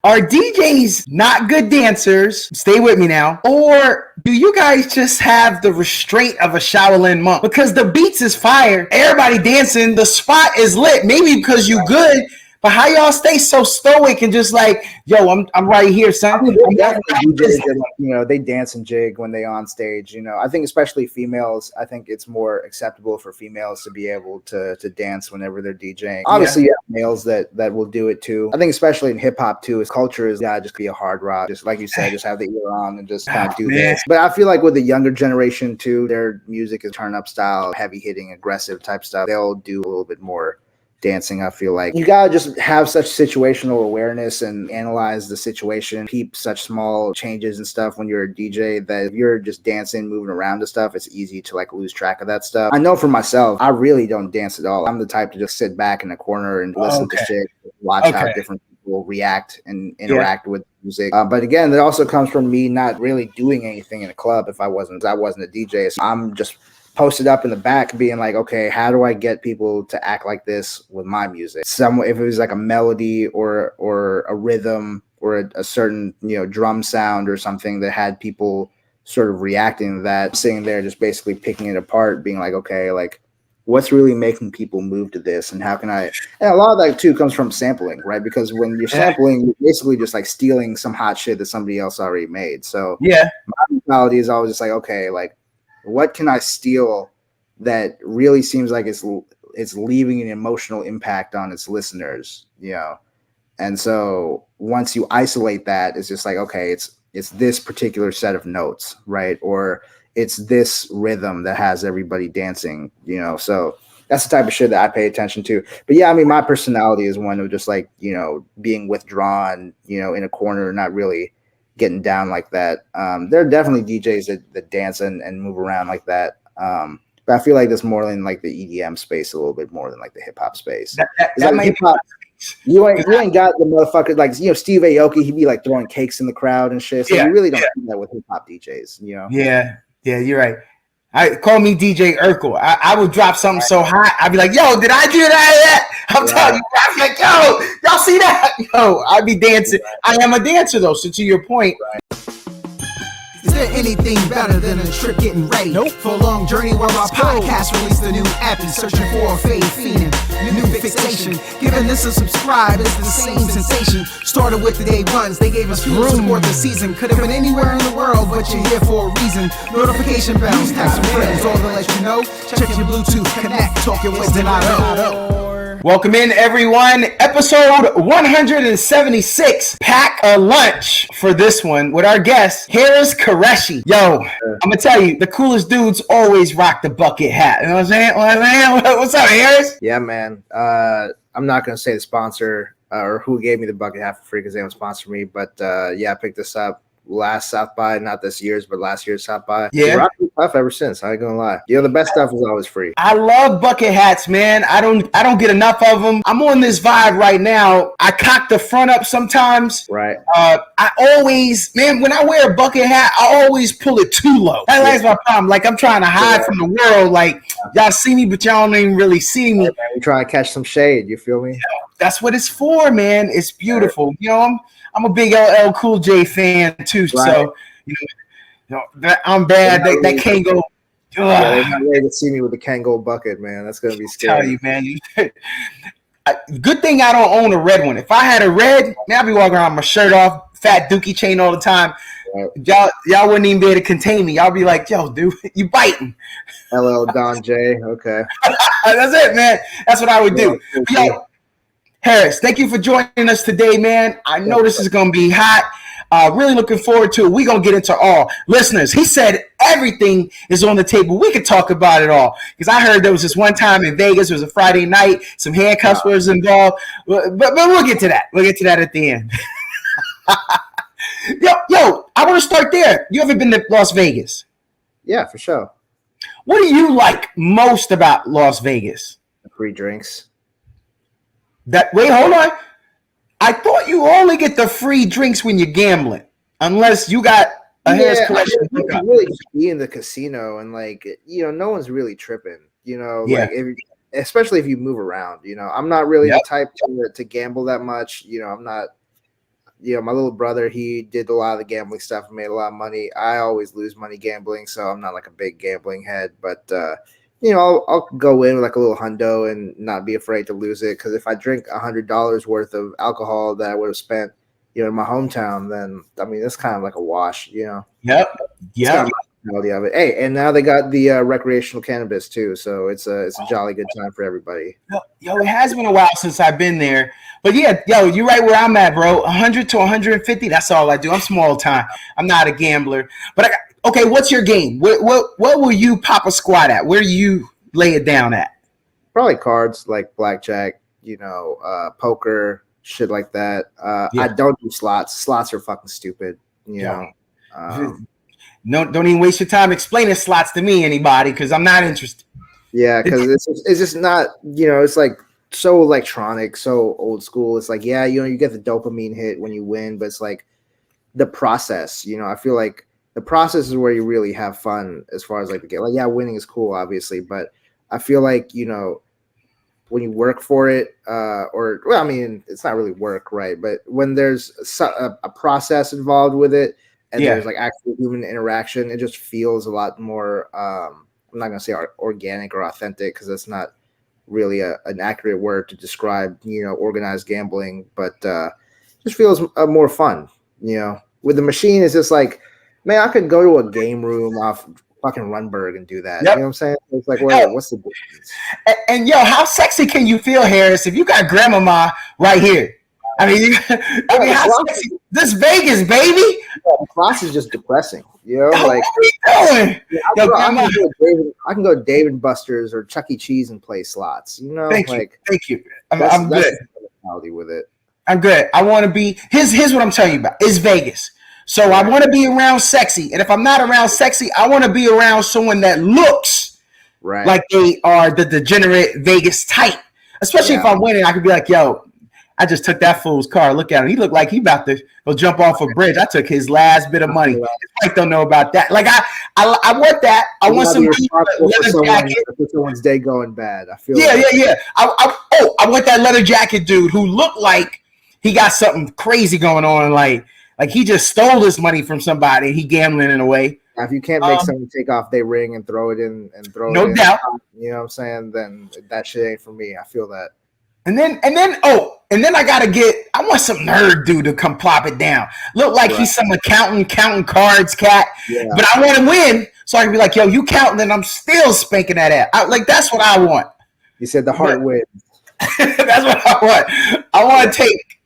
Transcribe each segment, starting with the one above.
are DJs not good dancers? Stay with me now. Or do you guys just have the restraint of a Shaolin monk? Because the beats is fire, everybody dancing, the spot is lit. Maybe because you good, but how y'all stay so stoic and just like, yo, I'm right here, son. I mean, definitely DJs that, like, they dance and jig when they on stage. I think especially females, I think it's more acceptable for females to be able to dance whenever they're DJing. Obviously, you have males that will do it too. I think especially in hip hop too, his culture is just be a hard rock, just like you said, just have the ear on and just kind of do this. But I feel like with the younger generation too, their music is turn up style, heavy hitting, aggressive type stuff. They'll do a little bit more dancing. I feel like you gotta just have such situational awareness and analyze the situation, keep such small changes and stuff when you're a DJ, that if you're just dancing, moving around and stuff, it's easy to like lose track of that stuff. I know for myself, I really don't dance at all. I'm the type to just sit back in the corner and listen to shit, watch how different people react and interact with music. But again, that also comes from me not really doing anything in a club. If I wasn't a DJ, so I'm just posted up in the back being like, okay, how do I get people to act like this with my music? If it was like a melody or a rhythm or a certain drum sound or something that had people sort of reacting to that, sitting there just basically picking it apart, being like, okay, like what's really making people move to this, and how can I? And a lot of that too comes from sampling, right? Because when you're sampling, you're basically just like stealing some hot shit that somebody else already made. So my mentality is always just like, okay, like what can I steal that really seems like it's leaving an emotional impact on its listeners, And so once you isolate that, it's just like, okay, it's this particular set of notes, right? Or it's this rhythm that has everybody dancing, So that's the type of shit that I pay attention to. But yeah, I mean, my personality is one of just like, being withdrawn, in a corner, not really getting down like that. There are definitely DJs that dance and move around like that. But I feel like that's more in like the EDM space a little bit more than like the hip hop space. Hip hop, you ain't got the motherfuckers like Steve Aoki. He'd be like throwing cakes in the crowd and shit. So you really don't do that with hip hop DJs. Yeah, you're right. Call me DJ Urkel. I would drop something so hot, I'd be like, yo, did I do that? I'm telling you, I'd be like, yo, y'all see that? Yo, I'd be dancing. I am a dancer though, so to your point. Is there anything better than a trip getting ready? Nope. For a long journey where our podcast released a new app and searching for a fade fiend. New fixation. Giving this a subscribe is the same sensation. Started with the day ones. They gave us fuel to support the season. Could have been anywhere in the world, but you're here for a reason. Notification bells, text some friends, all to let you know. Check your Bluetooth, connect, talking wisdom I know. Welcome in, everyone. Episode 176. Pack a lunch for this one with our guest, Haris Qureshi. Yo, I'm going to tell you, the coolest dudes always rock the bucket hat. You know what I'm saying? What's up, Haris? Yeah, man. I'm not going to say the sponsor or who gave me the bucket hat for free because they don't sponsor me. But I picked this up last South by, not this year's, but last year's South by. Yeah. Rocking tough ever since. I ain't gonna lie. The best stuff is always free. I love bucket hats, man. I don't get enough of them. I'm on this vibe right now. I cock the front up sometimes. Right. I always, man, when I wear a bucket hat, I always pull it too low. That's my problem. Like I'm trying to hide from the world. Like y'all see me, but y'all don't even really see me. We try to catch some shade. You feel me? That's what it's for, man. It's beautiful. I'm a big LL Cool J fan too, so I'm bad. They can't go. They're not ready to see me with the Kango bucket, man. That's gonna be scary. Tell you, man. Good thing I don't own a red one. If I had a red, man, I'd be walking around with my shirt off, fat dookie chain all the time. Right. Y'all wouldn't even be able to contain me. Y'all be like, yo, dude, you biting. LL Don J. Okay. That's it, man. That's what I would do. Yo, Haris, thank you for joining us today, man. I know this is going to be hot. Really looking forward to it. We're going to get into all. Listeners, he said everything is on the table. We could talk about it all. Because I heard there was this one time in Vegas. It was a Friday night. Some handcuffs was involved. But we'll get to that. We'll get to that at the end. Yo, I want to start there. You ever been to Las Vegas? Yeah, for sure. What do you like most about Las Vegas? The free drinks. Wait, hold on. I thought you only get the free drinks when you're gambling, unless you got a Haris Qureshi. You can really be in the casino and no one's really tripping. Especially if you move around. I'm not really the type to gamble that much. I'm not. my little brother, he did a lot of the gambling stuff and made a lot of money. I always lose money gambling, so I'm not like a big gambling head. But I'll go in with like a little hundo and not be afraid to lose it. Because if I drink $100 worth of alcohol that I would have spent, in my hometown, then I mean it's kind of like a wash. Yep. Of it. Hey, and now they got the recreational cannabis too, so it's a jolly good time for everybody. Yo, it has been a while since I've been there, but yeah, you're right where I'm at, bro. 100 to 150, that's all I do. I'm small time. I'm not a gambler, but okay. What's your game? What will you pop a squat at? Where do you lay it down at? Probably cards like blackjack, poker, shit like that. I don't do slots. Slots are fucking stupid. No, don't even waste your time explaining slots to me, anybody, because I'm not interested. Yeah, because it's just not, it's like so electronic, so old school. It's like, you get the dopamine hit when you win, but it's like the process. I feel like the process is where you really have fun as far as like the game. Like, winning is cool, obviously, but I feel like when you work for it, it's not really work, right? But when there's a process involved with it. And there's like actual human interaction. It just feels a lot more. I'm not gonna say organic or authentic because that's not really an accurate word to describe, organized gambling. But just feels more fun. With the machine, it's just like, man, I could go to a game room off fucking Runberg and do that. Yep. You know what I'm saying? It's like, what's the difference? And how sexy can you feel, Harris, if you got grandmama right here? I mean, how sexy? This Vegas, baby. The class is just depressing. Like, what are you doing? I can go to Dave and Buster's or Chuck E. Cheese and play slots. Thank you. I'm good. With it. I'm good. I want to be. Here's what I'm telling you about. It's Vegas, so I want to be around sexy. And if I'm not around sexy, I want to be around someone that looks like they are the degenerate Vegas type. Especially if I'm winning, I could be like, yo, I just took that fool's car. Look at him. He looked like he about to go jump off a bridge. I took his last bit of money. His wife don't know about that. Like I want that. I want some leather jacket. Someone's day going bad. I feel. Yeah. I want that leather jacket dude who looked like he got something crazy going on. Like he just stole this money from somebody. He gambling in a way. Now, if you can't make someone take off their ring and throw it in no doubt. You know what I'm saying? Then that shit ain't for me. I feel that. And then I want some nerd dude to come plop it down. Look like he's some accountant, counting cards cat. Yeah. But I want to win, so I can be like, yo, you counting, and I'm still spanking that ass. That's what I want. You said the heart wins. That's what I want. I want to take.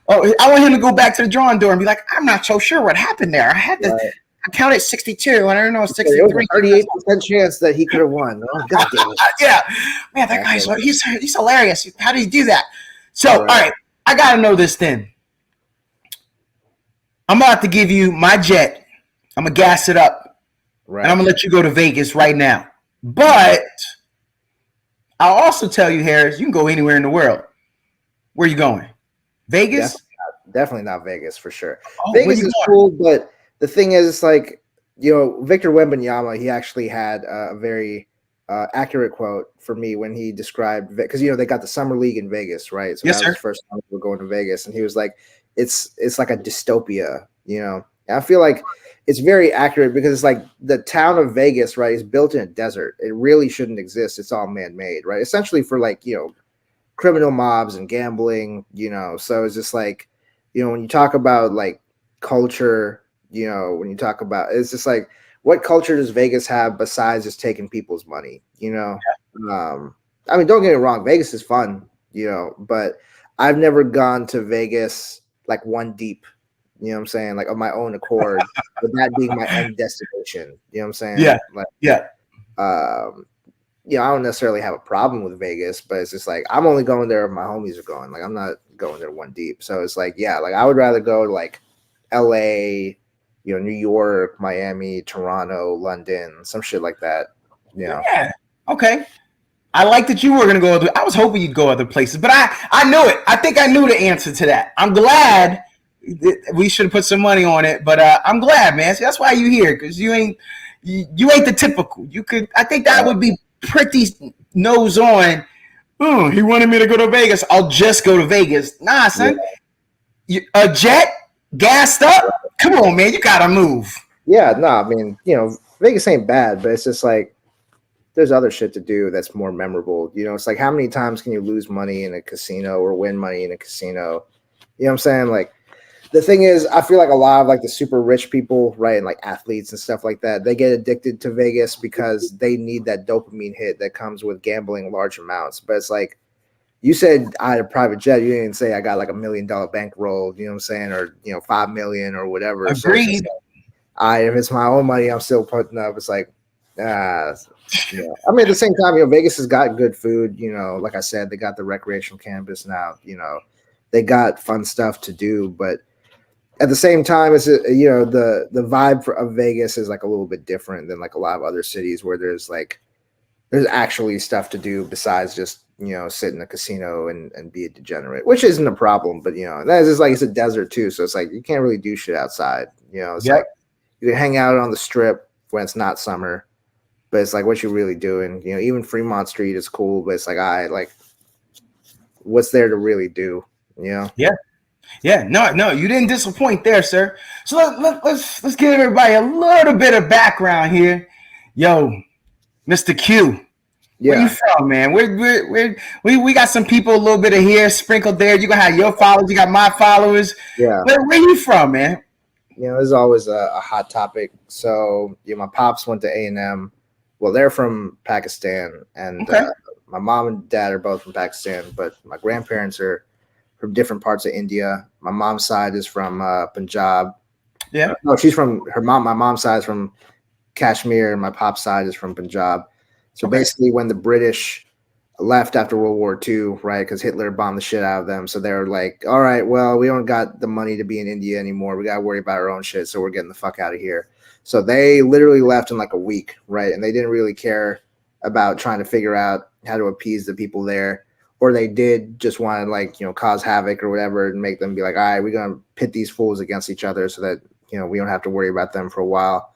I want him to go back to the drawing board and be like, I'm not so sure what happened there. I had to. I counted 62, and I don't know 63. 38% chance that he could have won. Oh, God damn it. Yeah, man, that guy's he's hilarious. How did he do that? So, all right, I gotta know this then. I'm about to give you my jet. I'm gonna gas it up, and I'm gonna let you go to Vegas right now. But I'll also tell you, Harris, you can go anywhere in the world. Where are you going? Vegas? Definitely not Vegas for sure. Vegas is cool, but the thing is, it's like, Victor Wembanyama, he actually had a very accurate quote for me when he described, because, they got the summer league in Vegas, right? So that was the first time we were going to Vegas. And he was like, it's like a dystopia, And I feel like it's very accurate because it's like the town of Vegas, right, is built in a desert. It really shouldn't exist. It's all man-made, right? Essentially for criminal mobs and gambling, So it's just like, when you talk about like culture, when you talk about, it's just like, what culture does Vegas have besides just taking people's money? Don't get me wrong, Vegas is fun, but I've never gone to Vegas like one deep, you know what I'm saying? Like of my own accord, with that being my end destination, you know what I'm saying? I don't necessarily have a problem with Vegas, but it's just like, I'm only going there if my homies are going. Like, I'm not going there one deep. So it's like, I would rather go to like LA, New York, Miami, Toronto, London, some shit like that. Yeah. Okay. I like that you were going to go. I was hoping you'd go other places, but I knew it. I think I knew the answer to that. I'm glad we should have put some money on it, but I'm glad, man. See, that's why you here, because you ain't the typical. I think that would be pretty nose on. He wanted me to go to Vegas. I'll just go to Vegas. Nah, son. A jet gassed up. Come on, man, you gotta move. Yeah, no, I mean, Vegas ain't bad, but it's just like there's other shit to do that's more memorable. It's like how many times can you lose money in a casino or win money in a casino? You know what I'm saying? Like the thing is, I feel like a lot of like the super rich people, right, and like athletes and stuff like that, they get addicted to Vegas because they need that dopamine hit that comes with gambling large amounts. But it's like you said I had a private jet. You didn't say I got like $1 million bankroll, you know what I'm saying? Or, 5 million or whatever. So it's just Agreed. like, if it's my own money, I'm still putting up. It's like, I mean, at the same time, Vegas has got good food. Like I said, they got the recreational cannabis now. They got fun stuff to do, but at the same time, it's the vibe of Vegas is like a little bit different than like a lot of other cities where there's actually stuff to do besides just sit in a casino and be a degenerate, which isn't a problem. But that is like it's a desert too, so it's like you can't really do shit outside. It's like you can hang out on the strip when it's not summer, but it's like what you really doing. Even Fremont Street is cool, but it's like what's there to really do? Yeah, no, you didn't disappoint there, sir. So let's give everybody a little bit of background here. Yo, Mr. Q, where you from, man? We got some people a little bit of here sprinkled there. You gonna have your followers, you got my followers. Yeah. Where you from, man? This is always a hot topic. So my pops went to A&M. Well, they're from Pakistan, and my mom and dad are both from Pakistan, but my grandparents are from different parts of India. My mom's side is from Punjab. Yeah. No, she's from my mom's side is from Kashmir, and my pop's side is from Punjab. So basically, when the British left after World War II, right, because Hitler bombed the shit out of them, so they were like, all right, well, we don't got the money to be in India anymore. We got to worry about our own shit, so we're getting the fuck out of here. So they literally left in like a week, right, and they didn't really care about trying to figure out how to appease the people there. Or they did just want to like, cause havoc or whatever and make them be like, all right, we're going to pit these fools against each other so that, we don't have to worry about them for a while.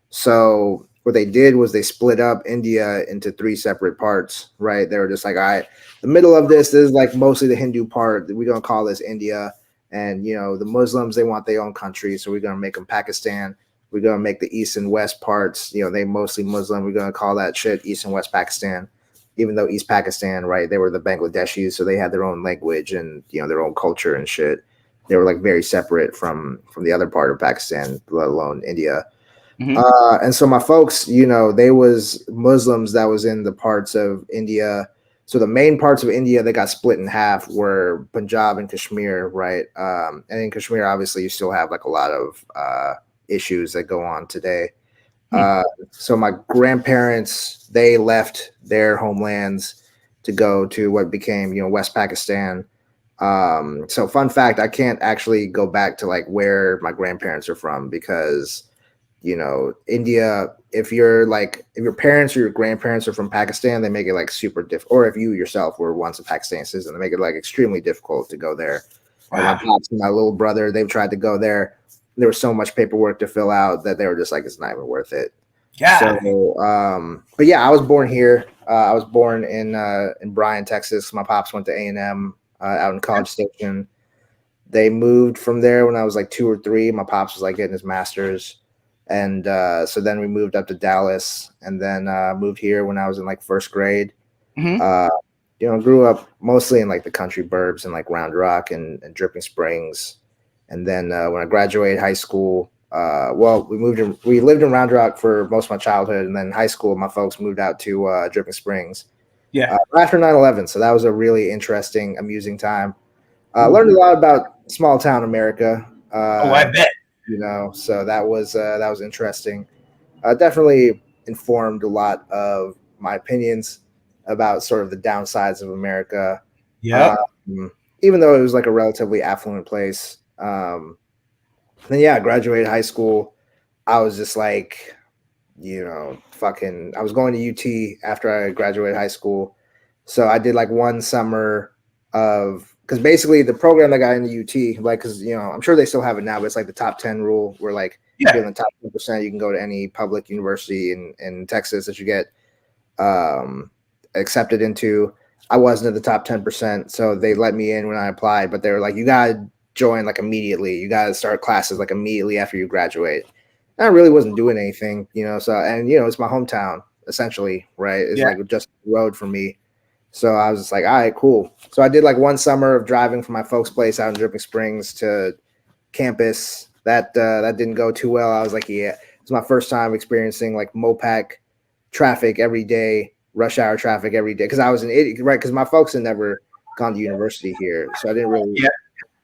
So what they did was they split up India into 3 separate parts, right? They were just like, all right, the middle of this is like mostly the Hindu part. We're going to call this India. And, the Muslims, they want their own country. So we're going to make them Pakistan. We're going to make the East and West parts, they mostly Muslim. We're going to call that shit East and West Pakistan. Even though East Pakistan, right, they were the Bangladeshis, so they had their own language and their own culture and shit. They were like very separate from the other part of Pakistan, let alone India. Mm-hmm. And so my folks, they was Muslims that was in the parts of India. So the main parts of India that got split in half were Punjab and Kashmir, right? And in Kashmir, obviously, you still have like a lot of issues that go on today. So my grandparents, they left their homelands to go to what became, West Pakistan. So fun fact, I can't actually go back to like where my grandparents are from because, India, if your parents or your grandparents are from Pakistan, they make it like super difficult. Or if you yourself were once a Pakistani citizen, they make it like extremely difficult to go there. Wow. My pops and my little brother, they've tried to go there. There was so much paperwork to fill out that they were just like, it's not even worth it. Yeah. So, but yeah, I was born here. I was born in Bryan, Texas. My pops went to A&M out in College Station. They moved from there when I was like 2 or 3. My pops was like getting his master's. And so then we moved up to Dallas and then moved here when I was in like 1st grade. Mm-hmm. Grew up mostly in like the country burbs and like Round Rock and Dripping Springs. And then when I graduated high school, we lived in Round Rock for most of my childhood. And then high school, my folks moved out to Dripping Springs. Yeah. After 9/11. So that was a really interesting, amusing time. Learned a lot about small town America. I bet. So that was interesting. Definitely informed a lot of my opinions about sort of the downsides of America. Yeah. Even though it was like a relatively affluent place. Then I graduated high school. I was just like, I was going to UT after I graduated high school. So I did like one summer because basically the program that got into UT, like, because, I'm sure they still have it now, but it's like the top 10 rule where like if you're in the top 10%, you can go to any public university in Texas that you get accepted into. I wasn't in the top 10%, so they let me in when I applied, but they were like, you got to join like immediately. You got to start classes like immediately after you graduate. And I really wasn't doing anything, so, and it's my hometown essentially, right? It's like just the road for me. So I was just like, all right, cool. So I did like one summer of driving from my folks' place out in Dripping Springs to campus. That didn't go too well. I was like, yeah, it's my first time experiencing like MOPAC traffic every day, rush hour traffic every day. Because I was an idiot, right? Because my folks had never gone to university here, so I didn't really have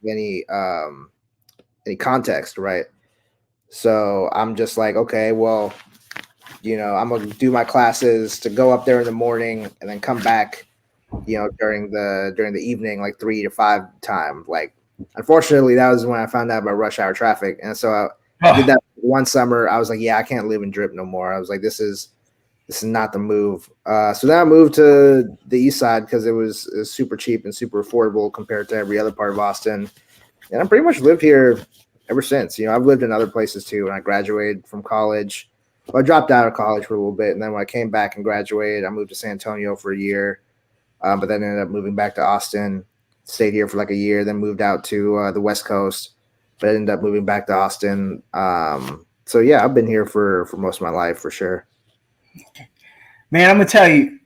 any context, right? So I'm just like, okay, well, I'm gonna do my classes to go up there in the morning and then come back, during the evening, like 3 to 5 time. Like, unfortunately, that was when I found out about rush hour traffic, and so I did that one summer. I was like, yeah, I can't live in Drip no more. I was like, this is not the move. So then I moved to the east side because it was super cheap and super affordable compared to every other part of Austin, and I pretty much lived here ever since. I've lived in other places too. When I graduated from college, well, I dropped out of college for a little bit, and then when I came back and graduated, I moved to San Antonio for a year. But then ended up moving back to Austin, stayed here for like a year, then moved out to the West Coast, but ended up moving back to Austin. So yeah, I've been here for most of my life for sure. Man, I'm gonna tell you,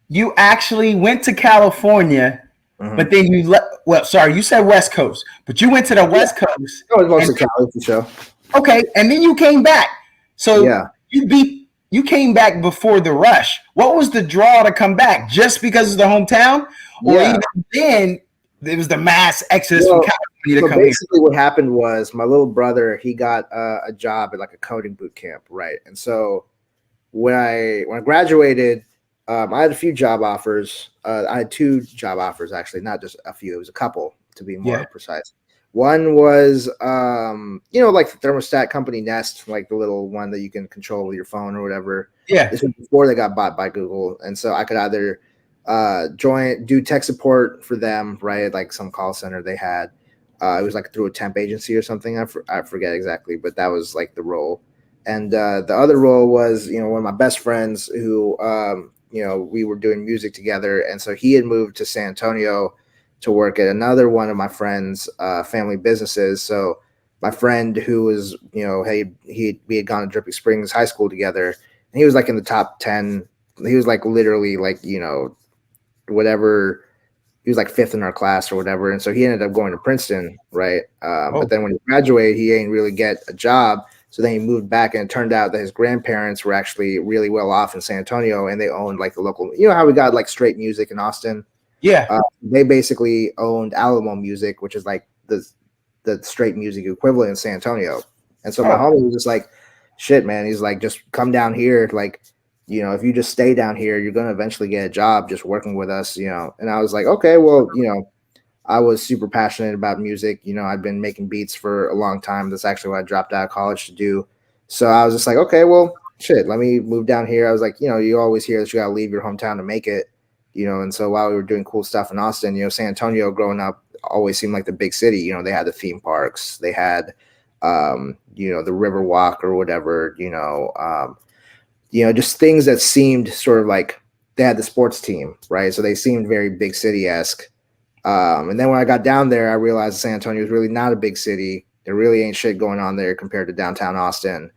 you actually went to California, but then you left. Well, sorry, you said West Coast, but you went to the West Coast. I was mostly Cali for sure. Okay, and then you came back. So you came back before the rush. What was the draw to come back? Just because of the hometown? Or even then, it was the mass exodus from California to come here? Basically what happened was my little brother, he got a job at like a coding boot camp, right? And so when I graduated, I had a few job offers. I had 2 job offers, actually, not just a few. It was a couple, to be more precise. One was, like the thermostat company Nest, like the little one that you can control with your phone or whatever. Yeah. This was before they got bought by Google. And so I could either do tech support for them, right? Like some call center they had. It was like through a temp agency or something. I forget exactly, but that was like the role. And the other role was, one of my best friends who, we were doing music together. And so he had moved to San Antonio to work at another one of my friend's family businesses. So my friend who was, we had gone to Dripping Springs High School together, and he was like in the top 10. He was like literally like, whatever. He was like 5th in our class or whatever. And so he ended up going to Princeton, right? But then when he graduated, he didn't really get a job. So then he moved back, and it turned out that his grandparents were actually really well off in San Antonio, and they owned like the local, how we got like straight music in Austin? Yeah. They basically owned Alamo Music, which is like the straight music equivalent in San Antonio. And so my homie was just like, shit, man. He's like, just come down here. Like, if you just stay down here, you're going to eventually get a job just working with us, And I was like, okay, well, I was super passionate about music. I'd been making beats for a long time. That's actually what I dropped out of college to do. So I was just like, okay, well, shit, let me move down here. I was like, you always hear that you got to leave your hometown to make it. And so while we were doing cool stuff in Austin, San Antonio growing up always seemed like the big city. They had the theme parks, they had, the river walk or whatever, just things that seemed sort of like they had the sports team, right? So they seemed very big city-esque. And then when I got down there, I realized San Antonio was really not a big city. There really ain't shit going on there compared to downtown Austin.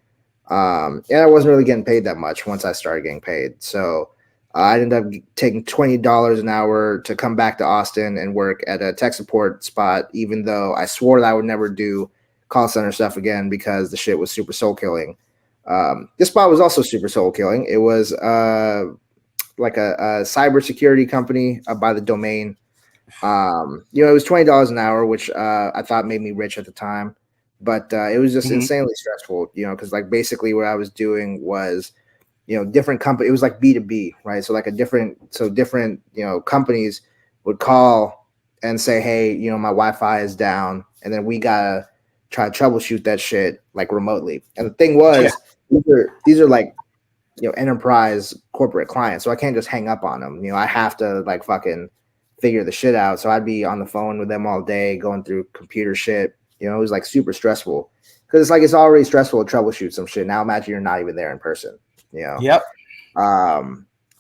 And I wasn't really getting paid that much once I started getting paid. So I ended up taking $20 an hour to come back to Austin and work at a tech support spot, even though I swore that I would never do call center stuff again because the shit was super soul killing. This spot was also super soul killing. It was like a cybersecurity company by the domain. It was $20 an hour, which I thought made me rich at the time, but it was just insanely stressful, because like basically what I was doing was, different company. It was like B2B, right? So like different, companies would call and say, hey, my Wi-Fi is down, and then we gotta try to troubleshoot that shit like remotely. And the thing was, these are like, enterprise corporate clients, so I can't just hang up on them. I have to like fucking figure the shit out. So I'd be on the phone with them all day, going through computer shit. It was like super stressful because it's like it's already stressful to troubleshoot some shit. Now imagine you're not even there in person. Yep.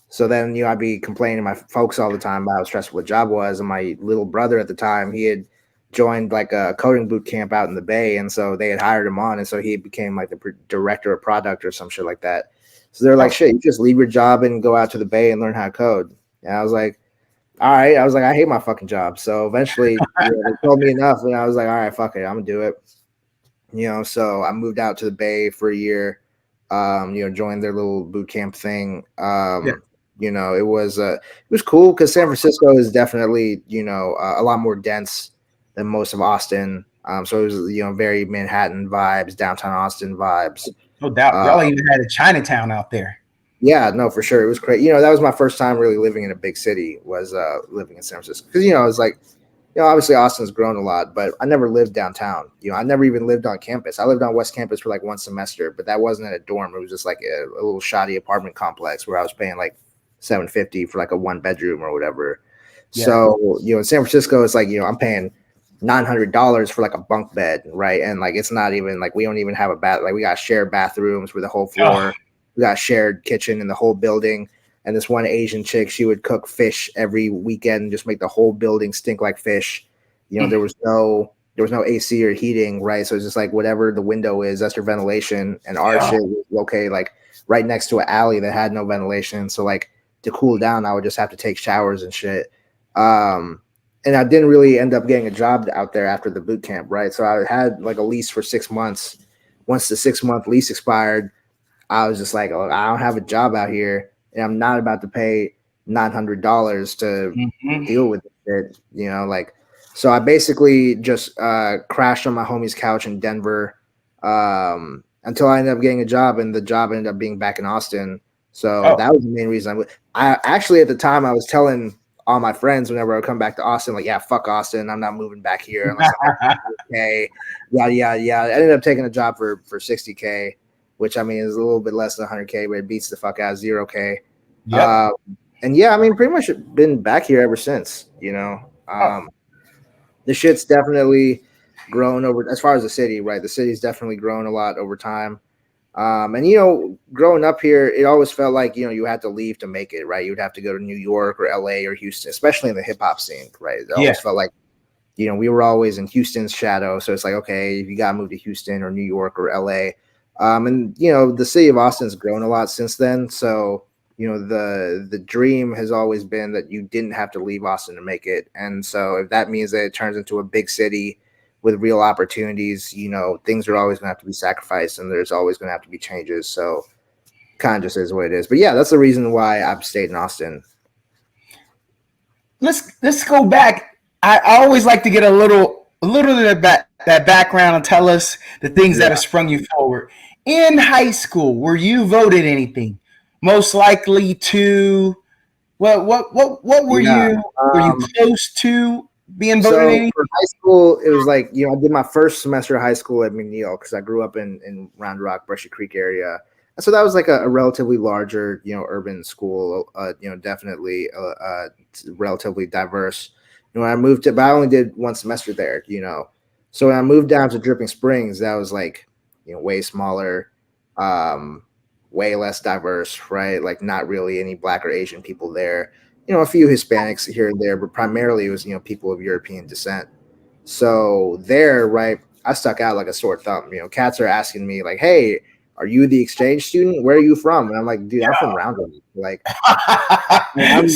So then I'd be complaining to my folks all the time about how stressful the job was, and my little brother at the time, he had joined like a coding boot camp out in the Bay, and so they had hired him on, and so he became like the director of product or some shit like that. So they're like, shit, you just leave your job and go out to the Bay and learn how to code. And I was like, all right. I was like, I hate my fucking job. So eventually, they told me enough, and I was like, all right, fuck it, I'm gonna do it. So I moved out to the Bay for a year. Joined their little boot camp thing. It was cool because San Francisco is definitely a lot more dense than most of Austin. So it was very Manhattan vibes, downtown Austin vibes. No doubt. Y'all even had a Chinatown out there. Yeah, no, for sure. It was great. That was my first time really living in a big city, was living in San Francisco. Because, it was like, obviously Austin's grown a lot, but I never lived downtown. I never even lived on campus. I lived on West Campus for like one semester, but that wasn't at a dorm. It was just like a little shoddy apartment complex where I was paying like $750 for like a 1-bedroom or whatever. Yeah. So, in San Francisco, it's like, I'm paying $900 for like a bunk bed, right? And like, it's not even like, we don't even have a bath. Like, we got shared bathrooms with the whole floor. Oh. We got a shared kitchen in the whole building. And this one Asian chick, she would cook fish every weekend and just make the whole building stink like fish. There was no AC or heating, right? So it's just like whatever the window is, that's your ventilation. And our shit was located like right next to an alley that had no ventilation. So like to cool down, I would just have to take showers and shit. And I didn't really end up getting a job out there after the boot camp, right? So I had like a lease for 6 months. Once the 6-month lease expired, I was just like, oh, I don't have a job out here, and I'm not about to pay $900 to deal with it, So I basically just crashed on my homie's couch in Denver until I ended up getting a job, and the job ended up being back in Austin. So that was the main reason. I actually, at the time, I was telling all my friends whenever I would come back to Austin, like, yeah, fuck Austin, I'm not moving back here unless I'm okay. Yeah. I ended up taking a job for $60K. Which I mean is a little bit less than $100K, but it beats the fuck out of $0K. Yeah, and yeah, I mean, pretty much been back here ever since. The shit's definitely grown over as far as the city, right? The city's definitely grown a lot over time. And growing up here, it always felt like you had to leave to make it, right? You'd have to go to New York or LA or Houston, especially in the hip hop scene, right? It always felt like we were always in Houston's shadow, so it's like, okay, if you gotta move to Houston or New York or LA. And the city of Austin's grown a lot since then. So, the dream has always been that you didn't have to leave Austin to make it. And so if that means that it turns into a big city with real opportunities, things are always gonna have to be sacrificed and there's always gonna have to be changes. So kind of just is what it is. But yeah, that's the reason why I've stayed in Austin. Let's go back. I always like to get a little of that background and tell us the things that have sprung you forward. In high school, were you voted anything? Most likely to what were you? Were you close to being voted anything? For high school, it was like I did my first semester of high school at McNeil because I grew up in Round Rock, Brushy Creek area. So that was like a relatively larger, urban school. Definitely relatively diverse. When I moved but I only did one semester there. So when I moved down to Dripping Springs, that was like way smaller, way less diverse, right? Like not really any Black or Asian people there. A few Hispanics here and there, but primarily it was people of European descent. So there, right, I stuck out like a sore thumb. Cats are asking me like, "Hey, are you the exchange student? Where are you from?" And I'm like, "Dude, I'm from Round Rock." Like, I'm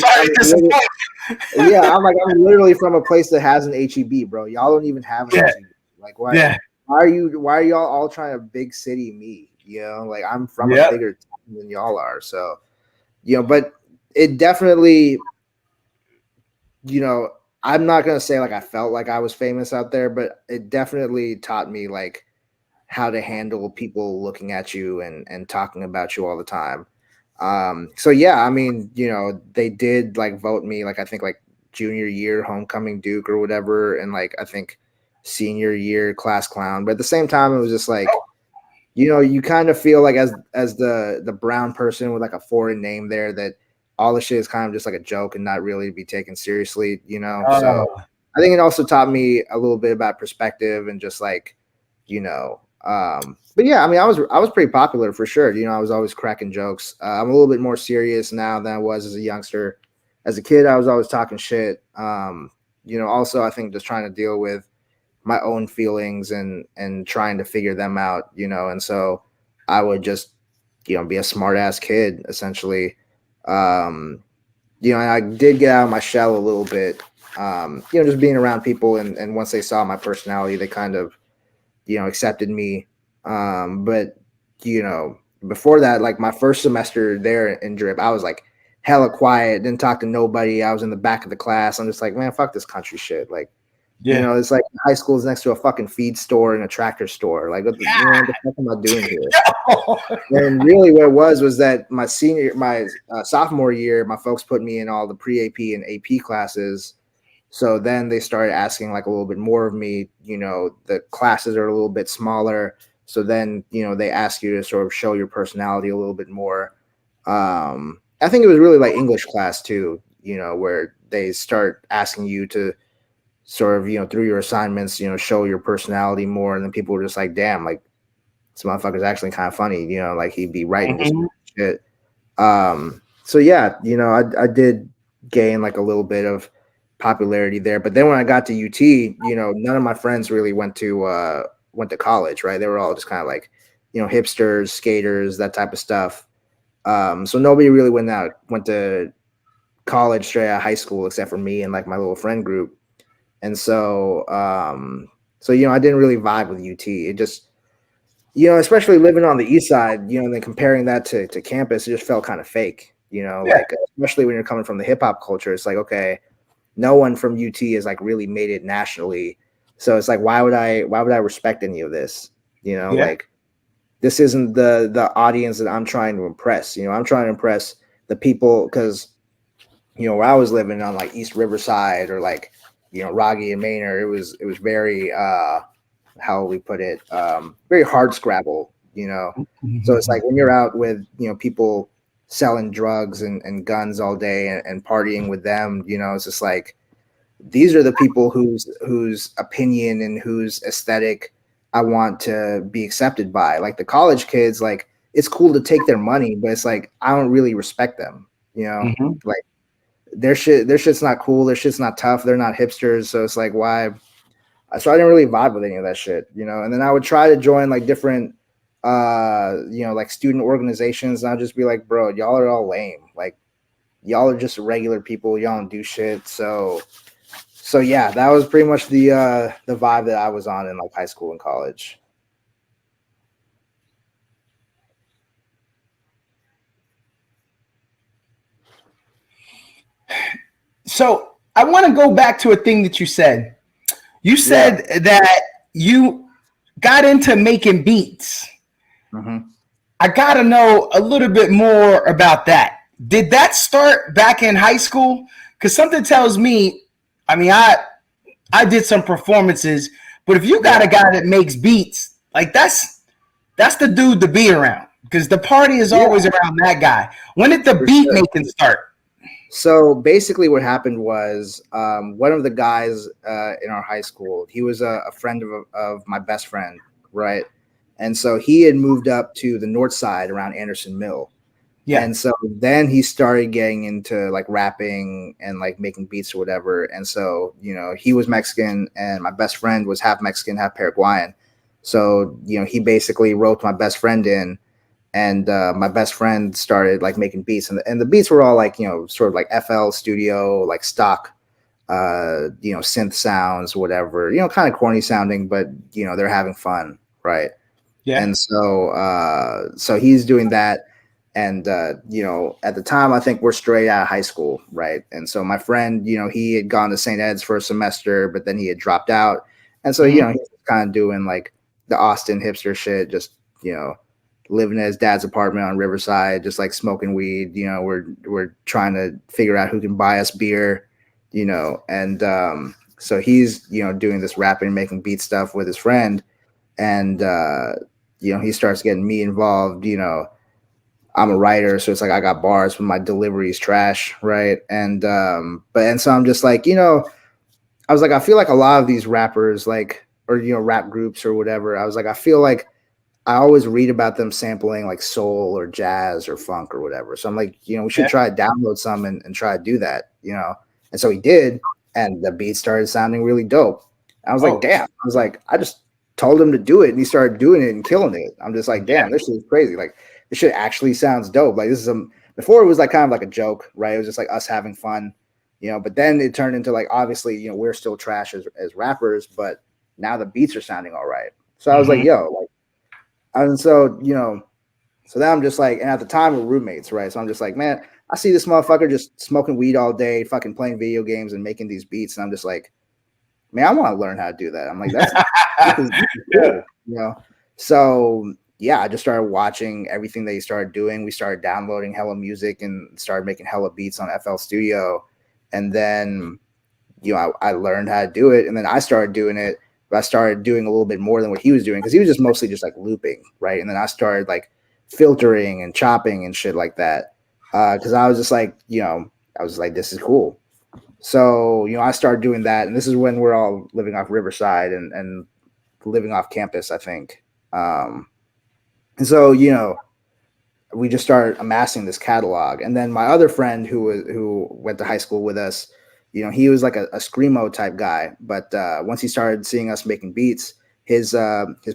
literally from a place that has an HEB, bro. Y'all don't even have an HEB. Like, why? Yeah. Why are y'all all trying to big city me? Like I'm from a bigger town than y'all are. So, but it definitely, I'm not going to say like I felt like I was famous out there, but it definitely taught me like how to handle people looking at you and talking about you all the time. So yeah, I mean, they did like vote me, like, I think like junior year homecoming Duke or whatever. And like, I think senior year class clown, but at the same time, it was just like, you kind of feel like as the brown person with like a foreign name there, that all the shit is kind of just like a joke and not really to be taken seriously, So I think it also taught me a little bit about perspective and just like, but yeah, I mean, I was pretty popular for sure. I was always cracking jokes. I'm a little bit more serious now than I was as a youngster. As a kid, I was always talking shit. Also, I think just trying to deal with my own feelings and trying to figure them out, you know. And so I would just, you know, be a smart ass kid essentially. You know, and I did get out of my shell a little bit, you know, just being around people. And once they saw my personality, they kind of, you know, accepted me. But, you know, before that, like my first semester there in Drip, I was like hella quiet, didn't talk to nobody. I was in the back of the class. I'm just like, man, fuck this country shit. Like, you know, it's like high school is next to a fucking feed store and a tractor store. Like, what the, you know, what the fuck am I doing here? And really, what it was that my sophomore year, my folks put me in all the pre-AP and AP classes. So then they started asking like a little bit more of me. You know, the classes are a little bit smaller. So then, you know, they ask you to sort of show your personality a little bit more. I think it was really like English class too, you know, where they start asking you to sort of, you know, through your assignments, you know, show your personality more. And then people were just like, damn, like this motherfucker's actually kind of funny, you know, like he'd be writing this shit. So yeah, you know, I did gain like a little bit of popularity there. But then when I got to UT, you know, none of my friends really went to college, right? They were all just kind of like, you know, hipsters, skaters, that type of stuff. So nobody really went to college straight out of high school except for me and like my little friend group. And so, you know, I didn't really vibe with UT. It just, you know, especially living on the east side, you know, and then comparing that to campus, it just felt kind of fake, you know, like, especially when you're coming from the hip hop culture, it's like, okay, no one from UT has like really made it nationally. So it's like, why would I respect any of this? You know, like this isn't the audience that I'm trying to impress. You know, I'm trying to impress the people because, you know, where I was living on like East Riverside or like, you know, Rogge and Manor, it was very, how we put it, very hard scrabble, you know? So it's like when you're out with, you know, people selling drugs and guns all day and partying with them, you know, it's just like, these are the people whose opinion and whose aesthetic I want to be accepted by. Like the college kids, like it's cool to take their money, but it's like, I don't really respect them, you know, like their shit's not cool. Their shit's not tough. They're not hipsters. So it's like, why? So I didn't really vibe with any of that shit, you know? And then I would try to join like different, you know, like student organizations. And I'd just be like, bro, y'all are all lame. Like y'all are just regular people. Y'all don't do shit. So yeah, that was pretty much the vibe that I was on in like high school and college. So I want to go back to a thing that you said. You said that you got into making beats. I got to know a little bit more about that. Did that start back in high school? Because something tells me, I mean, I did some performances, but if you got a guy that makes beats, like that's the dude to be around because the party is always around that guy. When did the beat making start? So basically what happened was one of the guys in our high school, he was a friend of my best friend, right? And so he had moved up to the north side around Anderson Mill. Yeah. And so then he started getting into like rapping and like making beats or whatever. And so, you know, he was Mexican and my best friend was half Mexican, half Paraguayan. So, you know, he basically roped my best friend in. And my best friend started like making beats, and the beats were all like, you know, sort of like FL Studio, like stock, you know, synth sounds, whatever, you know, kind of corny sounding, but you know, they're having fun, right? Yeah. And so he's doing that, and you know, at the time, I think we're straight out of high school, right? And so my friend, you know, he had gone to St. Ed's for a semester, but then he had dropped out, and so you know, he's kind of doing like the Austin hipster shit, just you know. Living at his dad's apartment on Riverside, just like smoking weed, you know, we're trying to figure out who can buy us beer, you know, and so he's, you know, doing this rapping, making beat stuff with his friend, and you know, he starts getting me involved, you know, I'm a writer, so it's like I got bars, but my delivery is trash, right? And so I'm just like, you know, I was like, I feel like a lot of these rappers, like, or you know, rap groups or whatever, I was like, I feel like I always read about them sampling like soul or jazz or funk or whatever. So I'm like, you know, we should try to download some and try to do that, you know? And so he did. And the beat started sounding really dope. I was like, damn. I was like, I just told him to do it, and he started doing it and killing it. I'm just like, damn, this shit is crazy. Like, this shit actually sounds dope. Like, this is before it was like kind of like a joke, right? It was just like us having fun, but then it turned into like, obviously, we're still trash as rappers, but now the beats are sounding all right. So I was like, yo, like, and so, so then I'm just like, and at the time we're roommates, right? So I'm just like, man, I see this motherfucker just smoking weed all day, fucking playing video games and making these beats. And I'm just like, man, I want to learn how to do that. I'm like, this is cool, So yeah, I just started watching everything that he started doing. We started downloading hella music and started making hella beats on FL Studio. And then, I learned how to do it. And then I started doing it. But I started doing a little bit more than what he was doing because he was just mostly just like looping, right? And then I started like filtering and chopping and shit like that. Because I was just like, I was like, this is cool. So, I started doing that. And this is when we're all living off Riverside and living off campus, I think. And so, we just started amassing this catalog. And then my other friend who went to high school with us, he was like a screamo type guy. But once he started seeing us making beats, his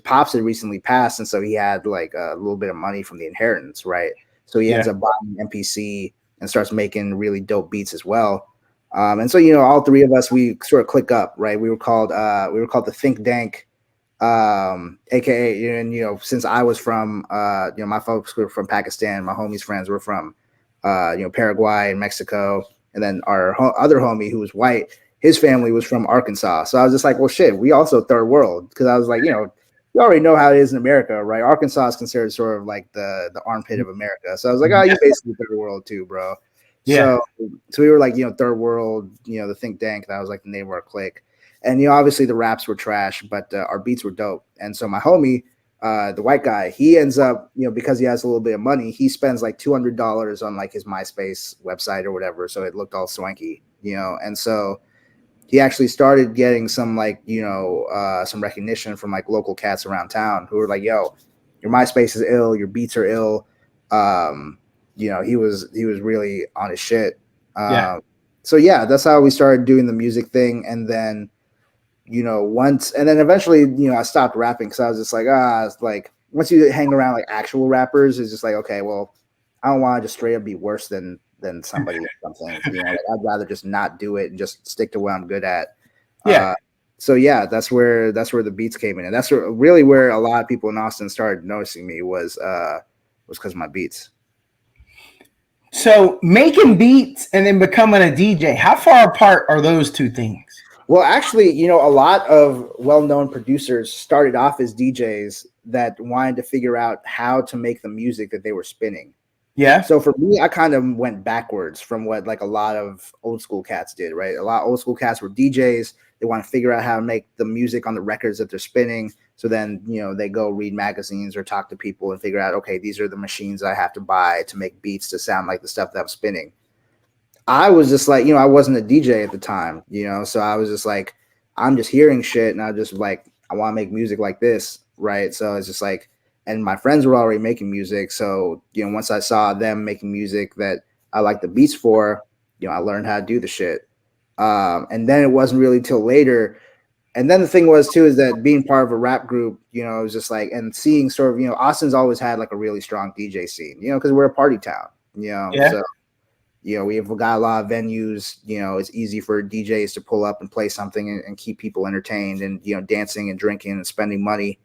pops had recently passed. And so he had like a little bit of money from the inheritance, right? So he ends up buying MPC and starts making really dope beats as well. And so, all three of us, we sort of click up, right? We were called the Think Dank, aka, and since I was from my folks were from Pakistan, my homies' friends were from Paraguay and Mexico, and then our other homie who was white, his family was from Arkansas. So I was just like, well, shit, we also third world, because I was like, you already know how it is in America, right? Arkansas is considered sort of like the armpit of America. So I was like, oh, you basically third world too, bro. Yeah. So we were like, third world, the Think Dank. That was like the name of our clique. And, obviously the raps were trash, but our beats were dope. And so my homie, the white guy, he ends up, because he has a little bit of money, he spends like $200 on like his MySpace website or whatever. So it looked all swanky, and so he actually started getting some like, some recognition from like local cats around town who were like, yo, your MySpace is ill. Your beats are ill. He was really on his shit. So yeah, that's how we started doing the music thing. And then, and then eventually, I stopped rapping because I was just like, it's like once you hang around like actual rappers, it's just like, okay, well, I don't want to just straight up be worse than somebody or something. Like, I'd rather just not do it and just stick to what I'm good at. So yeah, that's where the beats came in, and that's really where a lot of people in Austin started noticing me was because of my beats. So making beats and then becoming a DJ, how far apart are those two things? Well, actually, a lot of well-known producers started off as DJs that wanted to figure out how to make the music that they were spinning. Yeah. So for me, I kind of went backwards from what like a lot of old school cats did, right? A lot of old school cats were DJs. They want to figure out how to make the music on the records that they're spinning. So then, they go read magazines or talk to people and figure out, okay, these are the machines I have to buy to make beats to sound like the stuff that I'm spinning. I was just like, I wasn't a DJ at the time, so I was just like, I'm just hearing shit and I just like, I want to make music like this, right? So it's just like, and my friends were already making music. So, once I saw them making music that I liked the beats for, I learned how to do the shit. And then it wasn't really till later. And then the thing was too, is that being part of a rap group, it was just like, and seeing sort of, Austin's always had like a really strong DJ scene, because we're a party town, so. We have got a lot of venues, it's easy for DJs to pull up and play something and keep people entertained and, dancing and drinking and spending money.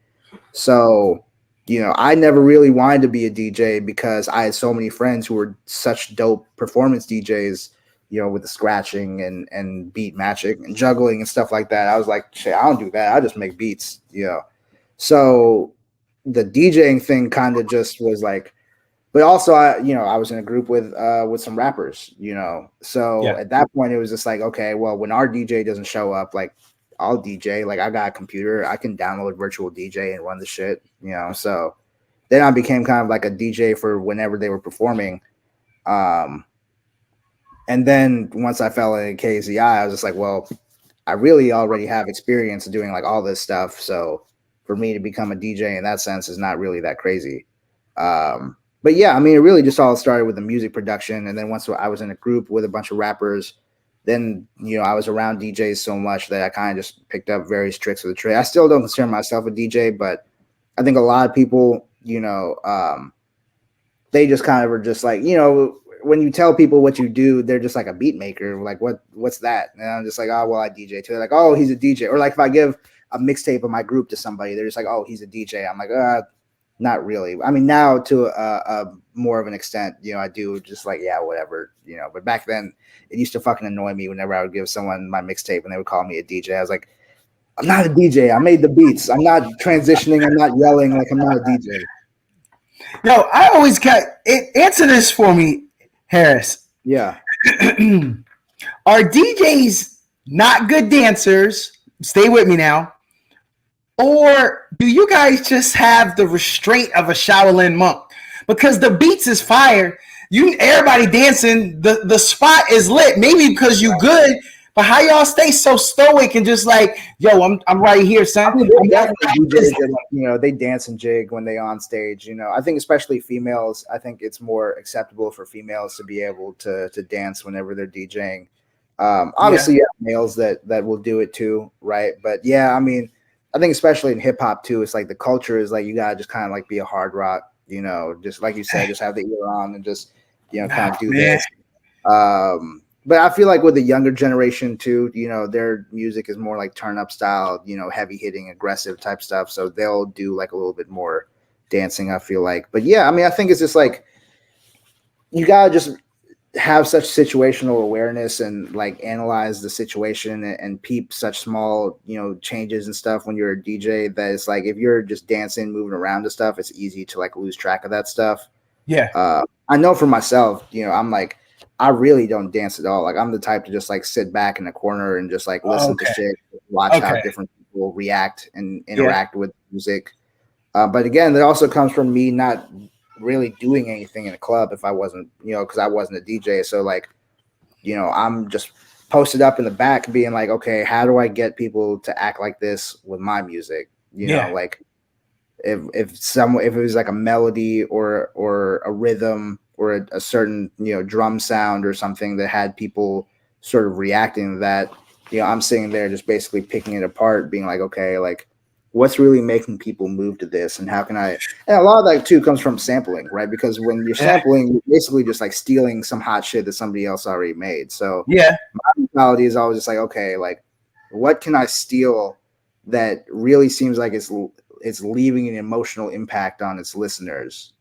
So, I never really wanted to be a DJ because I had so many friends who were such dope performance DJs, with the scratching and beat matching and juggling and stuff like that. I was like, shit, I don't do that. I just make beats, So the DJing thing kind of just was like, but also, I was in a group with some rappers, So at that point, it was just like, okay, well, when our DJ doesn't show up, like, I'll DJ. Like, I got a computer, I can download virtual DJ and run the shit, So then I became kind of like a DJ for whenever they were performing. And then once I fell into KZI, I was just like, well, I really already have experience doing like all this stuff. So for me to become a DJ in that sense is not really that crazy. But yeah, I mean, it really just all started with the music production. And then once I was in a group with a bunch of rappers, then I was around DJs so much that I kind of just picked up various tricks of the trade. I still don't consider myself a DJ, but I think a lot of people, they just kind of are just like, when you tell people what you do, they're just like a beat maker. Like, what's that? And I'm just like, oh, well, I DJ too. They're like, oh, he's a DJ. Or like if I give a mixtape of my group to somebody, they're just like, oh, he's a DJ. I'm like, not really. I mean, now to a more of an extent, I do just like, yeah, whatever, But back then, it used to fucking annoy me whenever I would give someone my mixtape and they would call me a DJ. I was like, I'm not a DJ. I made the beats. I'm not transitioning. I'm not yelling. Like, I'm not a DJ. Yo, I always got it. Answer this for me, Haris. Yeah. Are DJs not good dancers? Stay with me now. Or do you guys just have the restraint of a Shaolin monk? Because the beats is fire. Everybody dancing. The spot is lit. Maybe because you good, but how y'all stay so stoic and just like, yo, I'm right here, son. They dance and jig when they on stage. I think especially females. I think it's more acceptable for females to be able to dance whenever they're DJing. Obviously, you have males that will do it too, right? But yeah, I mean, I think especially in hip hop too, it's like the culture is like you gotta just kind of like be a hard rock, just like you said, just have the ear on and just kind of do this. But I feel like with the younger generation too, their music is more like turn up style, heavy hitting, aggressive type stuff. So they'll do like a little bit more dancing, I feel like. But yeah, I mean, I think it's just like you gotta just have such situational awareness and like analyze the situation and peep such small, changes and stuff when you're a DJ that it's like if you're just dancing, moving around and stuff, it's easy to like lose track of that stuff. Yeah. I know for myself, I'm like, I really don't dance at all. Like I'm the type to just like sit back in the corner and just like listen to shit, watch how different people react and interact with music. But again, that also comes from me not really doing anything in a club if I wasn't, because I wasn't a DJ. So like, I'm just posted up in the back being like, okay, how do I get people to act like this with my music? Like if it was like a melody or a rhythm or a certain, drum sound or something that had people sort of reacting to that, I'm sitting there just basically picking it apart, being like, okay, like what's really making people move to this and how can I, and a lot of that too comes from sampling, right? Because when you're sampling, you're basically just like stealing some hot shit that somebody else already made. So my mentality is always just like, okay, like what can I steal that really seems like it's leaving an emotional impact on its listeners,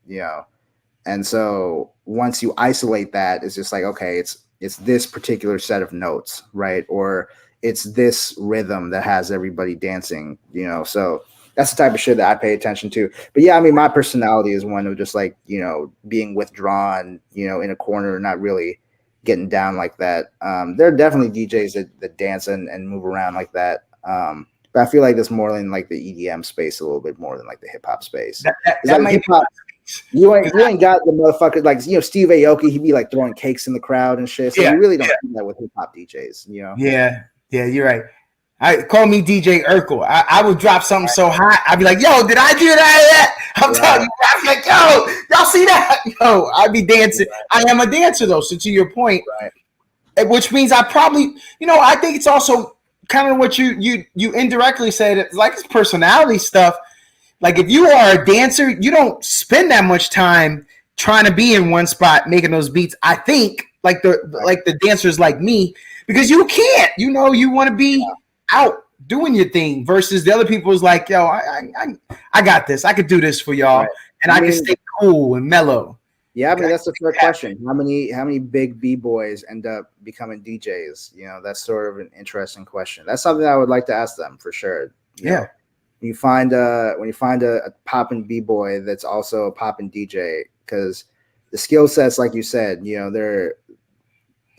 And so once you isolate that, it's just like, okay, it's this particular set of notes, right? Or it's this rhythm that has everybody dancing, So that's the type of shit that I pay attention to. But yeah, I mean, my personality is one of just like, being withdrawn, in a corner, not really getting down like that. There are definitely DJs that dance and move around like that. But I feel like that's more in like the EDM space a little bit more than like the hip hop space. That might be. You ain't got the motherfuckers like Steve Aoki. He'd be like throwing cakes in the crowd and shit. So you really don't do that with hip hop DJs, Yeah, you're right. Call me DJ Urkel. I would drop something so hot. I'd be like, yo, did I do that? I'm telling you, I'm like, yo, y'all see that? Yo, I'd be dancing. I am a dancer though. So to your point, which means I probably, I think it's also kind of what you indirectly said. It's like it's personality stuff. Like if you are a dancer, you don't spend that much time trying to be in one spot making those beats. I think like the dancers like me, because you can't, you want to be out doing your thing versus the other people is like, yo, I got this. I could do this for y'all, and I can stay cool and mellow. Yeah, I mean that's the fair question. How many big B-boys end up becoming DJs? That's sort of an interesting question. That's something I would like to ask them for sure. You know, when you find a poppin' B-boy that's also a poppin' DJ, because the skill sets, like you said, they're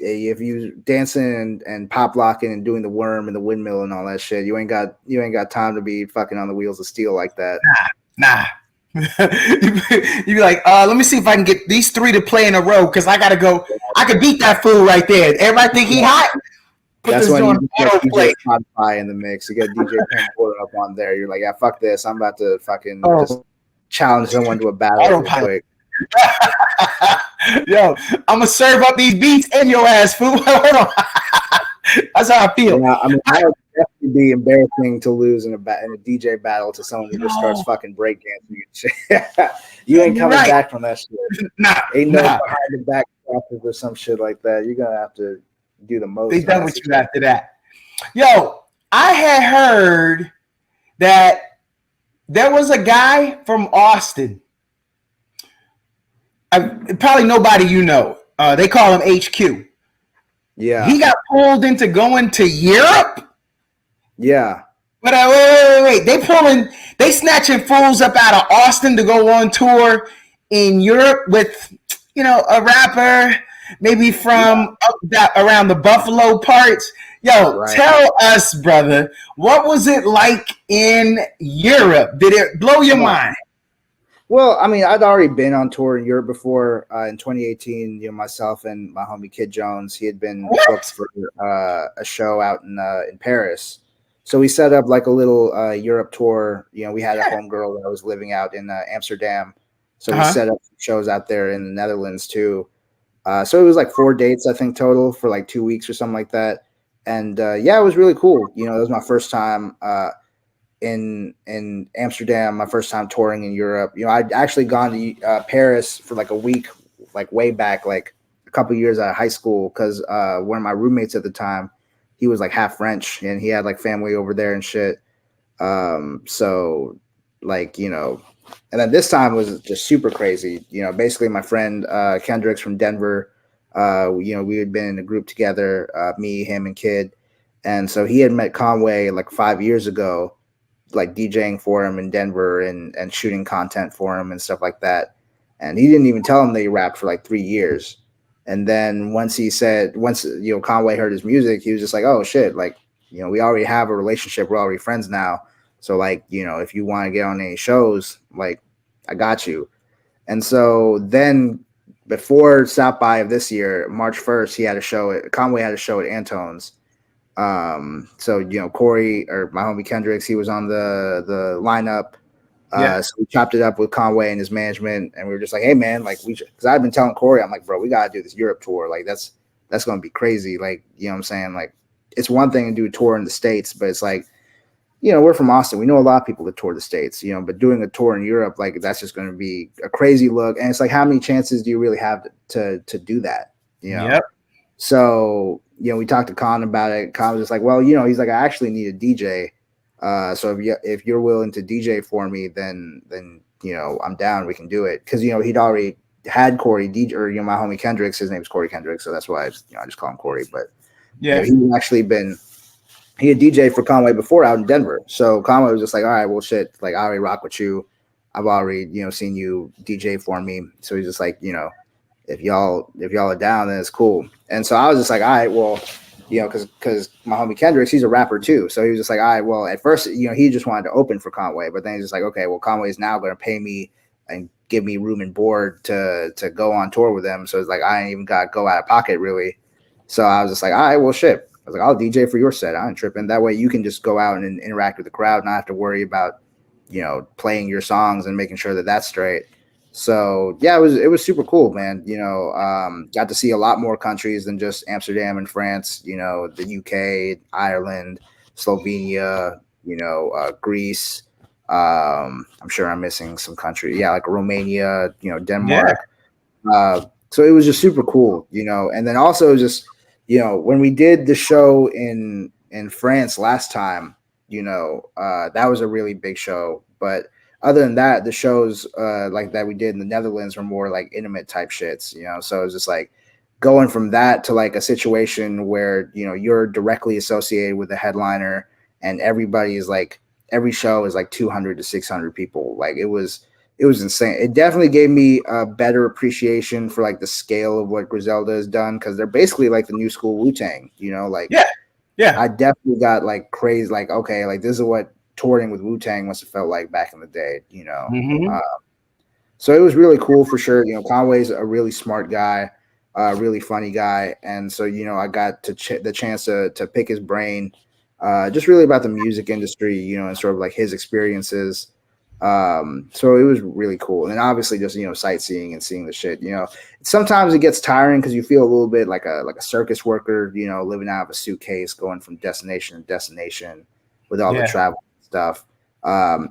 if you dancing and pop locking and doing the worm and the windmill and all that shit, you ain't got time to be fucking on the wheels of steel like that. Nah. You'd be like, let me see if I can get these three to play in a row because I gotta go. I could beat that fool right there. Everybody think he hot. That's when you get DJ Spotify in the mix. You get DJ Porter up on there. You're like, yeah, fuck this. I'm about to fucking just challenge someone to a battle real quick. Yo, I'm gonna serve up these beats in your ass, fool. Hold on. That's how I feel. Yeah, I mean, that would definitely be embarrassing to lose in a DJ battle to someone who just starts No. fucking breakdancing and shit. You ain't coming Right. back from that shit. Nah, Ain't no nah. behind the back crosses or some shit like that. You're gonna have to do the most. They done with you after that. Yo, I had heard that there was a guy from Austin. Probably nobody you know. They call him HQ. Yeah. He got pulled into going to Europe. Yeah. But wait. They snatching fools up out of Austin to go on tour in Europe with, a rapper maybe from around the Buffalo parts. Yo, Right. Tell us, brother, what was it like in Europe? Did it blow your mind? Well, I mean, I'd already been on tour in Europe before. In 2018, myself and my homie Kid Jones, he had been booked for a show out in Paris. So we set up like a little Europe tour. We had a homegirl that was living out in Amsterdam. So we set up shows out there in the Netherlands too. So it was like 4 dates, I think, total for like 2 weeks or something like that. And it was really cool. It was my first time in Amsterdam, my first time touring in Europe. I'd actually gone to Paris for like a week, like way back, like a couple years out of high school, because one of my roommates at the time, he was like half French and he had like family over there and shit. So like, and then this time was just super crazy. Basically my friend Kendrick's from Denver. We had been in a group together, me, him, and Kid. And so he had met Conway like 5 years ago, like DJing for him in Denver and shooting content for him and stuff like that. And he didn't even tell him that he rapped for like 3 years. And then once Conway heard his music, he was just like, oh shit, like, we already have a relationship. We're already friends now. So like, if you want to get on any shows, like, I got you. And so then before South by of this year, March 1st, Conway had a show at Antone's. So Corey, or my homie Kendricks, he was on the lineup. So we chopped it up with Conway and his management, and we were just like, hey man, like because I've been telling Corey, I'm like, bro, we gotta do this Europe tour. Like that's gonna be crazy. Like, what I'm saying? Like, it's one thing to do a tour in the States, but it's like, we're from Austin. We know a lot of people that tour the States, but doing a tour in Europe, like that's just going to be a crazy look. And it's like, how many chances do you really have to do that? Yep. So, we talked to Con about it. Con was just like, well, he's like, I actually need a DJ. So if you're willing to DJ for me, then I'm down. We can do it. Cause he'd already had Corey DJ, or my homie Kendricks, his name's Corey Kendricks. So that's why I just call him Corey, but he'd actually been, he had DJ for Conway before out in Denver. So Conway was just like, all right, well, shit, like I already rock with you. I've already, seen you DJ for me. So he's just like, if y'all are down, then it's cool. And so I was just like, all right, well, because my homie Kendricks, he's a rapper too. So he was just like, all right, well, at first, he just wanted to open for Conway, but then he's just like, okay, well, Conway is now going to pay me and give me room and board to go on tour with them. So it's like, I ain't even got to go out of pocket really. So I was just like, all right, well, shit. I was like, I'll DJ for your set. I ain't tripping. That way you can just go out and interact with the crowd, not have to worry about, playing your songs and making sure that that's straight. So yeah, it was super cool, man. Got to see a lot more countries than just Amsterdam and France, the UK, Ireland, Slovenia, Greece. I'm sure I'm missing some country. Yeah, like Romania, Denmark. Yeah. So it was just super cool, and then also just, when we did the show in France last time, that was a really big show. But other than that, the shows like that we did in the Netherlands were more like intimate type shits, So it was just like going from that to like a situation where, you're directly associated with the headliner and everybody is like, every show is like 200 to 600 people. Like it was insane. It definitely gave me a better appreciation for like the scale of what Griselda has done, because they're basically like the new school Wu-Tang, like I definitely got like crazy, like, okay, like this is what touring with Wu-Tang must have felt like back in the day, so it was really cool for sure. Conway's a really smart guy, really funny guy, and so I got to the chance to pick his brain, just really about the music industry, and sort of like his experiences. So it was really cool. And then obviously just, sightseeing and seeing the shit, sometimes it gets tiring because you feel a little bit like a circus worker, living out of a suitcase, going from destination to destination with all the travel stuff.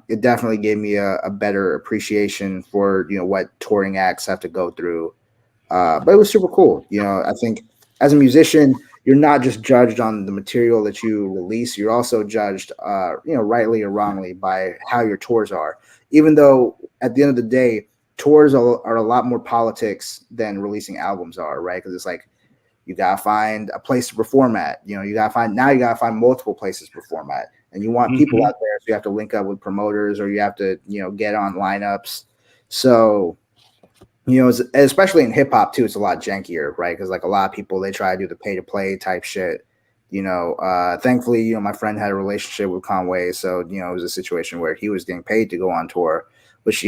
It definitely gave me a better appreciation for, what touring acts have to go through. But it was super cool. I think as a musician, you're not just judged on the material that you release. You're also judged, rightly or wrongly by how your tours are. Even though at the end of the day, tours are a lot more politics than releasing albums are, right? Because it's like you gotta find a place to perform at. You gotta find multiple places to perform at, and you want people out there, so you have to link up with promoters, or you have to, get on lineups. So, especially in hip hop too, it's a lot jankier, right? Because like a lot of people, they try to do the pay to play type shit. Thankfully, my friend had a relationship with Conway, so it was a situation where he was getting paid to go on tour, which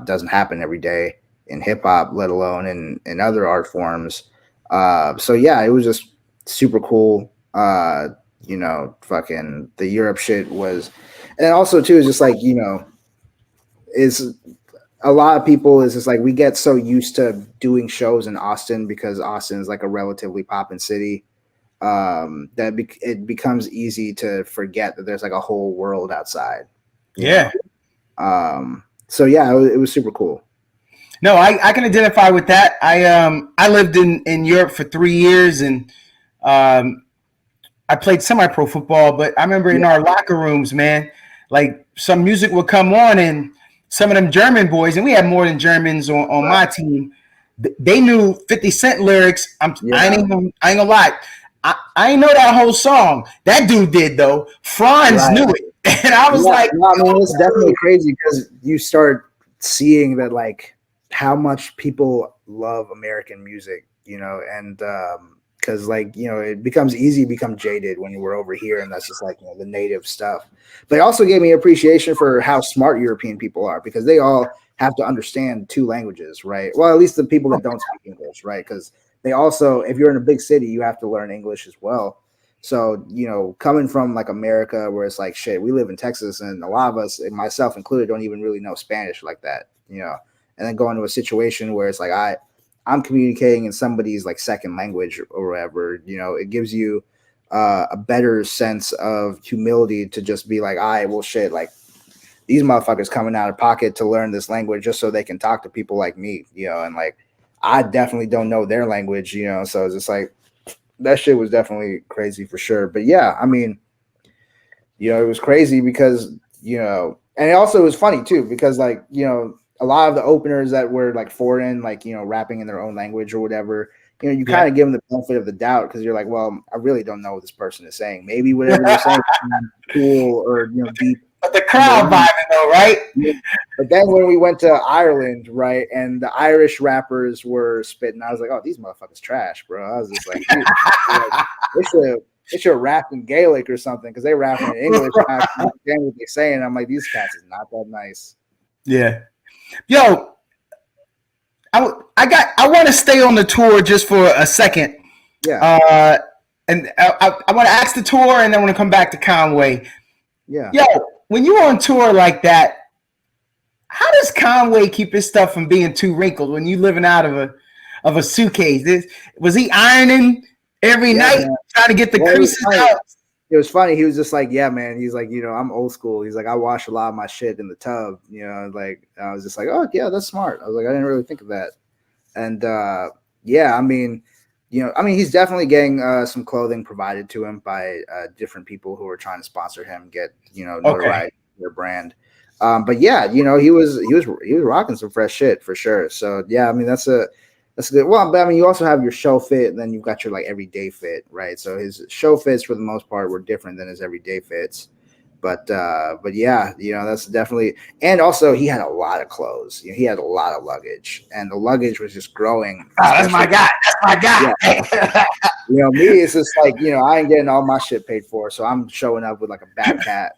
doesn't happen every day in hip hop, let alone in other art forms. So yeah, it was just super cool. Fucking the Europe shit was, and also too is just like is a lot of people is just like we get so used to doing shows in Austin because Austin is like a relatively poppin' city. It becomes easy to forget that there's like a whole world outside. Yeah. So yeah, it was super cool. No, I can identify with that. I lived in Europe for 3 years, and I played semi-pro football. But I remember in our locker rooms, man, like some music would come on, and some of them German boys, and we had more than Germans on my team. They knew 50 Cent lyrics. I ain't gonna lie. I ain't know that whole song. That dude did though. Franz knew it, and I was like, no, I mean, it's definitely crazy because you start seeing that like how much people love American music, and because like it becomes easy to become jaded when we're over here, and that's just like the native stuff. But it also gave me appreciation for how smart European people are because they all have to understand 2 languages, right? Well, at least the people that don't speak English, right? Because they also, if you're in a big city, you have to learn English as well. So, coming from like America where it's like, shit, we live in Texas and a lot of us, and myself included, don't even really know Spanish like that, and then going to a situation where it's like, I'm communicating in somebody's like second language or whatever, it gives you a better sense of humility to just be like, well, shit, like these motherfuckers coming out of pocket to learn this language just so they can talk to people like me, and like, I definitely don't know their language, so it's just like that shit was definitely crazy for sure. But yeah, I mean, it was crazy because, and it also was funny too, because like, a lot of the openers that were like foreign, like, rapping in their own language or whatever, you kind of give them the benefit of the doubt because you're like, well, I really don't know what this person is saying. Maybe whatever they're saying is cool or, deep. But the crowd vibing though, right? But then when we went to Ireland, right, and the Irish rappers were spitting, I was like, oh, these motherfuckers trash, bro. I was just like, they should rap in Gaelic or something because they rapping in English. I understand what they're saying. I'm like, these cats is not that nice. Yeah. Yo, I want to stay on the tour just for a second. Yeah. And I want to ask the tour, and then I want to come back to Conway. Yeah. Yo, when you're on tour like that, how does Conway keep his stuff from being too wrinkled when you living out of a suitcase? Was he ironing every night, trying to get the creases out? It was funny. He was just like, yeah, man. He's like, I'm old school. He's like, I wash a lot of my shit in the tub. Like I was just like, oh yeah, that's smart. I was like, I didn't really think of that. And yeah, I mean, he's definitely getting some clothing provided to him by different people who are trying to sponsor him, get notoriety for their brand. But yeah, he was rocking some fresh shit for sure. So yeah, I mean that's good. Well, but I mean you also have your show fit, and then you've got your like everyday fit, right? So his show fits for the most part were different than his everyday fits. But yeah, that's definitely, and also he had a lot of clothes. He had a lot of luggage, and the luggage was just growing. Oh, that's my guy. Yeah. Me, it's just like, I ain't getting all my shit paid for, so I'm showing up with like a backpack,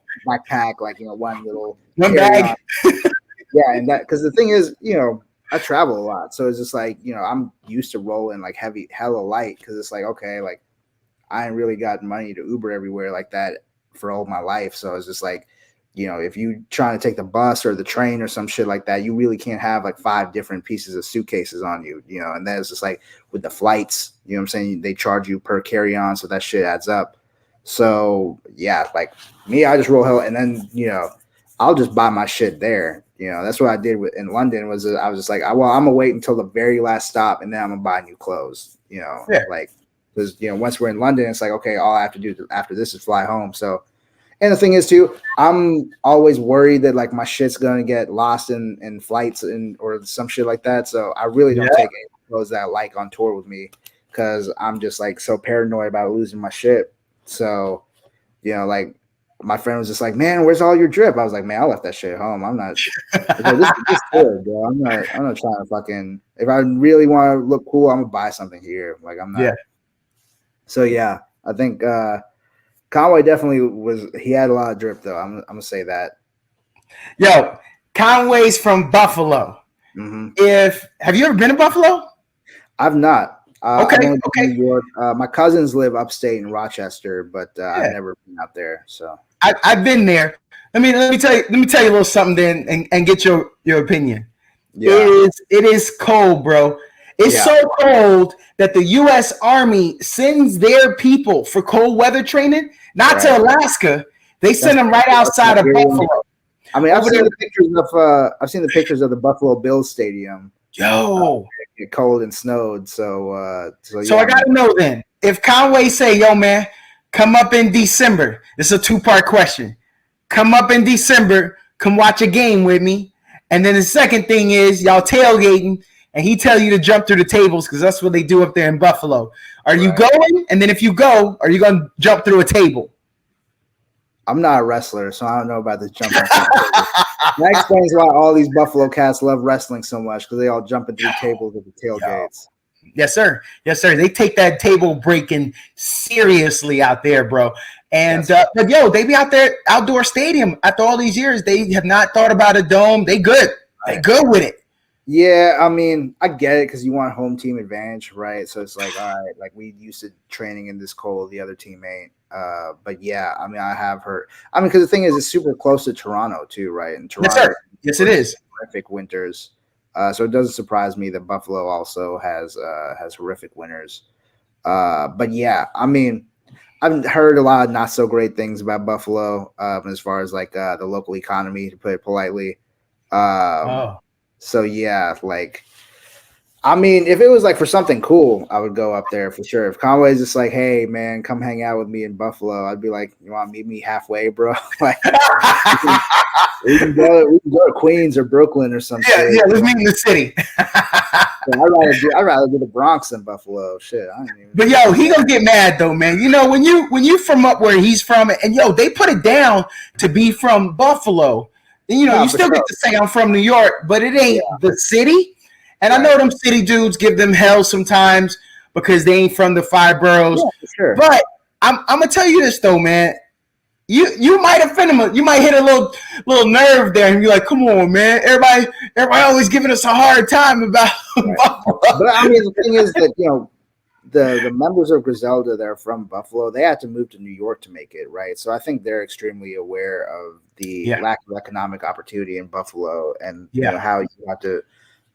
like one little bag. Yeah, and that because the thing is, I travel a lot, so it's just like I'm used to rolling like heavy, hella light because it's like okay, like I ain't really got money to Uber everywhere like that for all my life, so it's just like if you trying to take the bus or the train or some shit like that, you really can't have like 5 different pieces of suitcases on you, and then it's just like with the flights, what I'm saying? They charge you per carry-on, so that shit adds up. So yeah, like me, I just roll hell, and then I'll just buy my shit there. That's what I did in London. I was just like, I'm gonna wait until the very last stop, and then I'm gonna buy new clothes. Like because once we're in London, it's like, okay, all I have to do after this is fly home. So, and the thing is too, I'm always worried that like my shit's gonna get lost in flights or some shit like that. So I really don't take any clothes that I like on tour with me because I'm just like so paranoid about losing my shit. So, like my friend was just like, "Man, where's all your drip?" I was like, "Man, I left that shit at home. I'm not. This is good, bro. I'm not trying to fucking. If I really want to look cool, I'm gonna buy something here. Like I'm not." Yeah. So yeah, I think Conway definitely was. He had a lot of drip though. I'm gonna say that. Yo, Conway's from Buffalo. Mm-hmm. Have you ever been to Buffalo? I've not. Okay. New York. My cousins live upstate in Rochester, but I've never been out there. So I've been there. Let me tell you a little something then, and get your opinion. Yeah. It is cold, bro. It's so cold that the U.S. Army sends their people for cold weather training, not to Alaska. They send them right outside of Buffalo. I mean, I've seen the pictures of the Buffalo Bills stadium. Yo, get cold and snowed. So I gotta know then. If Conway say, "Yo, man, come up in December," it's a 2-part question. Come up in December, come watch a game with me, and then the second thing is y'all tailgating, and he tell you to jump through the tables because that's what they do up there in Buffalo. Are you going? And then if you go, are you gonna jump through a table? I'm not a wrestler, so I don't know about this jumping. That explains why all these Buffalo cats love wrestling so much, because they all jumping through tables at the tailgates. Yes, sir. Yes, sir. They take that table breaking seriously out there, bro. And but yo, they be out there outdoor stadium after all these years. They have not thought about a dome. They good. They good with it. Yeah, I mean, I get it because you want home team advantage, right? So it's like, all right, like we used to training in this cold, the other team ain't. But yeah, I mean, I have heard. I mean, because the thing is, it's super close to Toronto too, right? And Toronto, yes, sir. Yes, it is. Horrific winters. So it doesn't surprise me that Buffalo also has horrific winters. But yeah, I mean, I've heard a lot of not so great things about Buffalo as far as like the local economy, to put it politely. So yeah, like, I mean, if it was like for something cool, I would go up there for sure. If Conway's just like, "Hey man, come hang out with me in Buffalo," I'd be like, "You want to meet me halfway, bro?" Like, we can go to Queens or Brooklyn or something. Yeah, let's meet in the city. I'd rather do the Bronx than Buffalo. Shit, but yo, he gonna get mad though, man. You know, when you from up where he's from, and yo, they put it down to be from Buffalo. And, you know, you still get to say I'm from New York, but it ain't the city. And I know them city dudes give them hell sometimes because they ain't from the 5 boroughs. Yeah, for sure. But I'm gonna tell you this though, man. You might offend him. You might hit a little nerve there, and be like, "Come on, man! Everybody always giving us a hard time about." Buffalo. But I mean, the thing is that the members of Griselda that are from Buffalo, they had to move to New York to make it, right? So I think they're extremely aware of the lack of economic opportunity in Buffalo, and how you have to